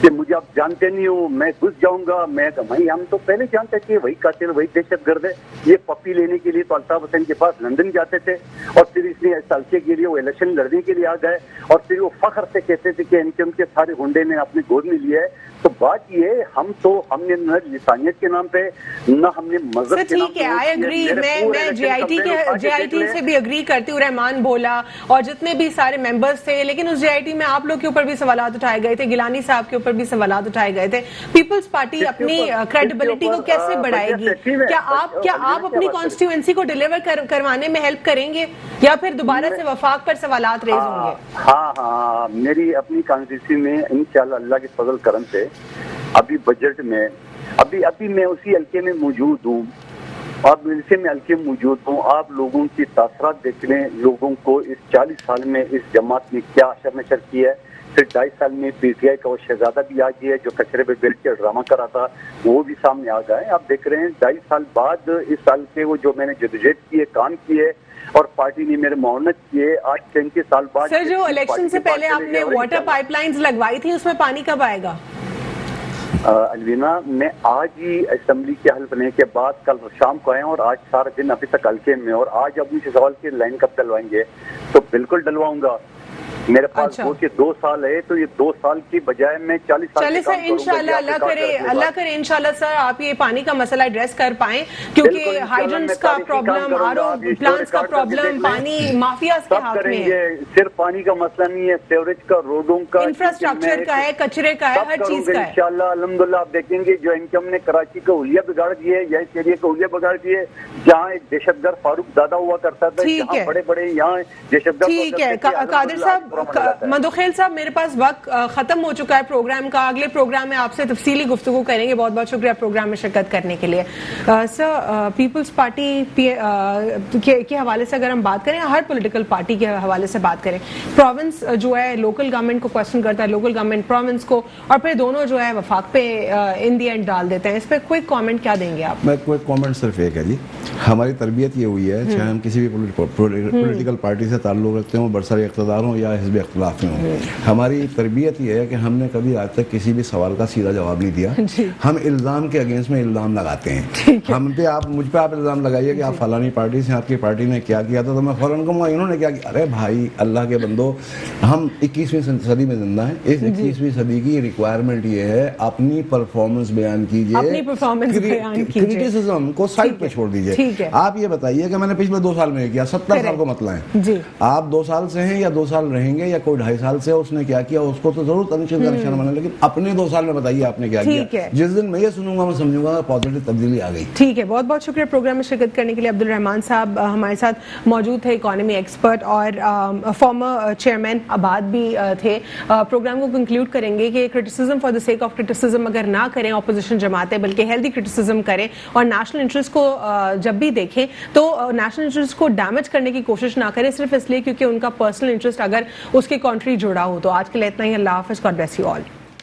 कि मुझे आप जानते नहीं हो, मैं घुस जाऊंगा। मैं भाई हम तो पहले जानते थे वही कातिल, वही दहशतगर्द है। ये पप्पी लेने के लिए तो अल्ताफ हुसैन के पास लंदन जाते थे, और फिर इसलिए हल्के के लिए वो इलेक्शन लड़ने के लिए आ गए, और फिर वो फख्र से कहते थे कि एनकेएम के सारे गुंडे ने अपने गोद में लिया है। तो बात ये, हमने न लिसानियत के नाम पे, न हमने मजहब के नाम पे। ठीक है, आई एग्री। मैं जेआईटी से भी एग्री करती हूँ। रहमान बोला और जितने भी सारे मेंबर्स थे, लेकिन उस जेआईटी में आप लोग के ऊपर भी सवालात उठाए गए थे, गिलानी साहब के ऊपर भी सवालात उठाए गए थे। पीपल्स पार्टी अपनी क्रेडिबिलिटी को कैसे बढ़ाएगी? क्या आप अपनी कॉन्स्टिट्यूएंसी को डिलीवर करवाने में हेल्प करेंगे, या फिर दोबारा से वफाक पर सवालात रेज होंगे? हाँ, मेरी अपनी कॉन्स्टिट्यूंसी में इंशाल्लाह अल्लाह के फजल करम से अभी बजट में अभी मैं उसी हल्के में मौजूद हूँ, आप मिलसे में हल्के मौजूद हूँ। आप लोगों की तासरात देख लें, लोगों को इस 40 साल में इस जमात ने क्या असर नशर किया है। फिर 2.5 साल में पीटीआई का वो शहजादा भी आ गया, जो कचरे पे बैठ के ड्रामा करा था, वो भी सामने आ गए। आप देख रहे हैं 2.5 साल बाद इस साल के वो जो मैंने जदोजहद किए, काम किए, और पार्टी ने मेरे मुआवनत किए, आज 33 साल बाद। सर, जो इलेक्शन से पहले आपने वाटर पाइपलाइंस लगवाई थी, उसमें पानी कब आएगा? अलवीना, मैं आज ही असेंबली के हल बनने के बाद कल शाम को आए, और आज सारा दिन अभी तक हल्के में, और आज अब मुझे सवाल की लाइन कब डलवाएंगे, तो बिल्कुल डलवाऊंगा। मेरे पास 2 साल है, तो ये 2 साल की बजाय मैं 40 साल। चलिए सर, इंशाल्लाह अल्लाह करे इंशाल्लाह सर आप ये पानी का मसला एड्रेस कर पाएं, क्योंकि हाइड्रेंट्स का प्रॉब्लम, आरओ प्लांट्स का प्रॉब्लम, पानी माफियाज के हाथ में है। सिर्फ पानी का मसला नहीं है, सीवरेज का, रोडों का, इंफ्रास्ट्रक्चर का है, कचरे का है, हर चीज का है। इंशाल्लाह अल्हम्दुलिल्लाह आप देखेंगे जो इनकम ने कराची का हुलिया बिगाड़ दिए, यही एरिया का हुलिया बिगाड़ दिए, जहाँ एक दहशतगर्द फारूक दादा हुआ करता था, जहाँ बड़े यहाँ दहशतगर्द। ठीक है कादिर साहब, मंदोखेल साहब, मेरे पास वक्त खत्म हो चुका है प्रोग्राम का। अगले प्रोग्राम में आपसे तफसीली गुफ्तगू करेंगे। बहुत बहुत शुक्रिया प्रोग्राम में शिरकत करने के लिए। सर, पीपल्स पार्टी के हवाले से अगर हम बात करें, हर पॉलिटिकल पार्टी के हवाले से बात करें, प्रोविंस जो है लोकल गवर्नमेंट को क्वेश्चन करता है, लोकल गवर्नमेंट प्रोविंस को, और फिर दोनों जो है वफाक पे इन दी एंड डाल देते हैं। इस पर क्विक कमेंट क्या देंगे आप? मैं क्विक कमेंट सिर्फ एक है जी, हमारी तरबियत ये हुई है, चाहे हम किसी भी पॉलिटिकल पार्टी से ताल्लुक रखते हों, बरसर इक़्तिदार हों या हिज़्ब इख्तिलाफ में हों, हमारी तरबियत ये है कि हमने कभी आज तक किसी भी सवाल का सीधा जवाब नहीं दिया। हम इल्ज़ाम के अगेंस्ट में इल्ज़ाम लगाते हैं। मुझ पे आप इल्ज़ाम लगाइए कि आप फलानी पार्टी से, आपकी पार्टी ने क्या किया था, तो मैं फौरन कहूँगा इन्होंने क्या किया। अरे भाई, अल्लाह के बंदो, हम 21वीं सदी में जिंदा हैं। इस 21वीं सदी की रिक्वायरमेंट ये है, अपनी परफॉर्मेंस बयान कीजिए, क्रिटिसिज्म को साइड पे छोड़ दीजिए। ٹھیک ہے. آپ یہ بتائیے کہ میں نے پچھلے 2 سال میں کیا 70 سال کو مطلع ہے جی آپ 2 سال سے ہیں یا 2 سال رہیں گے یا کوئی 2.5 سال سے اس نے کیا کیا اس کو تو ضرور تنشن کا نشانہ بنا, لیکن اپنے 2 سال میں بتائیے آپ نے کیا کیا. جس دن میں یہ سنوں گا میں سمجھوں گا پازیٹیو تبدیلی آ گئی. ٹھیک ہے, بہت بہت شکریہ پروگرام میں شرکت کرنے کے لیے. عبدالرحمان صاحب ہمارے ساتھ موجود تھے, اکانومی ایکسپرٹ اور فارمر چیئرمین آباد بھی تھے. پروگرام کو کنکلوڈ کریں گے کہ criticism for the sake of criticism اگر نہ کریں اپوزیشن جماعتیں, بلکہ ہیلدی کرٹیسزم کریں اور نیشنل انٹرسٹ کو جب بھی دیکھیں تو نیشنل انٹرسٹ کو ڈیمیج کرنے کی کوشش نہ کریں صرف اس لیے کیونکہ ان کا پرسنل انٹرسٹ اگر اس کے کنٹری جڑا ہو. تو آج کے لیے اتنا ہی. اللہ حافظ. God bless you all.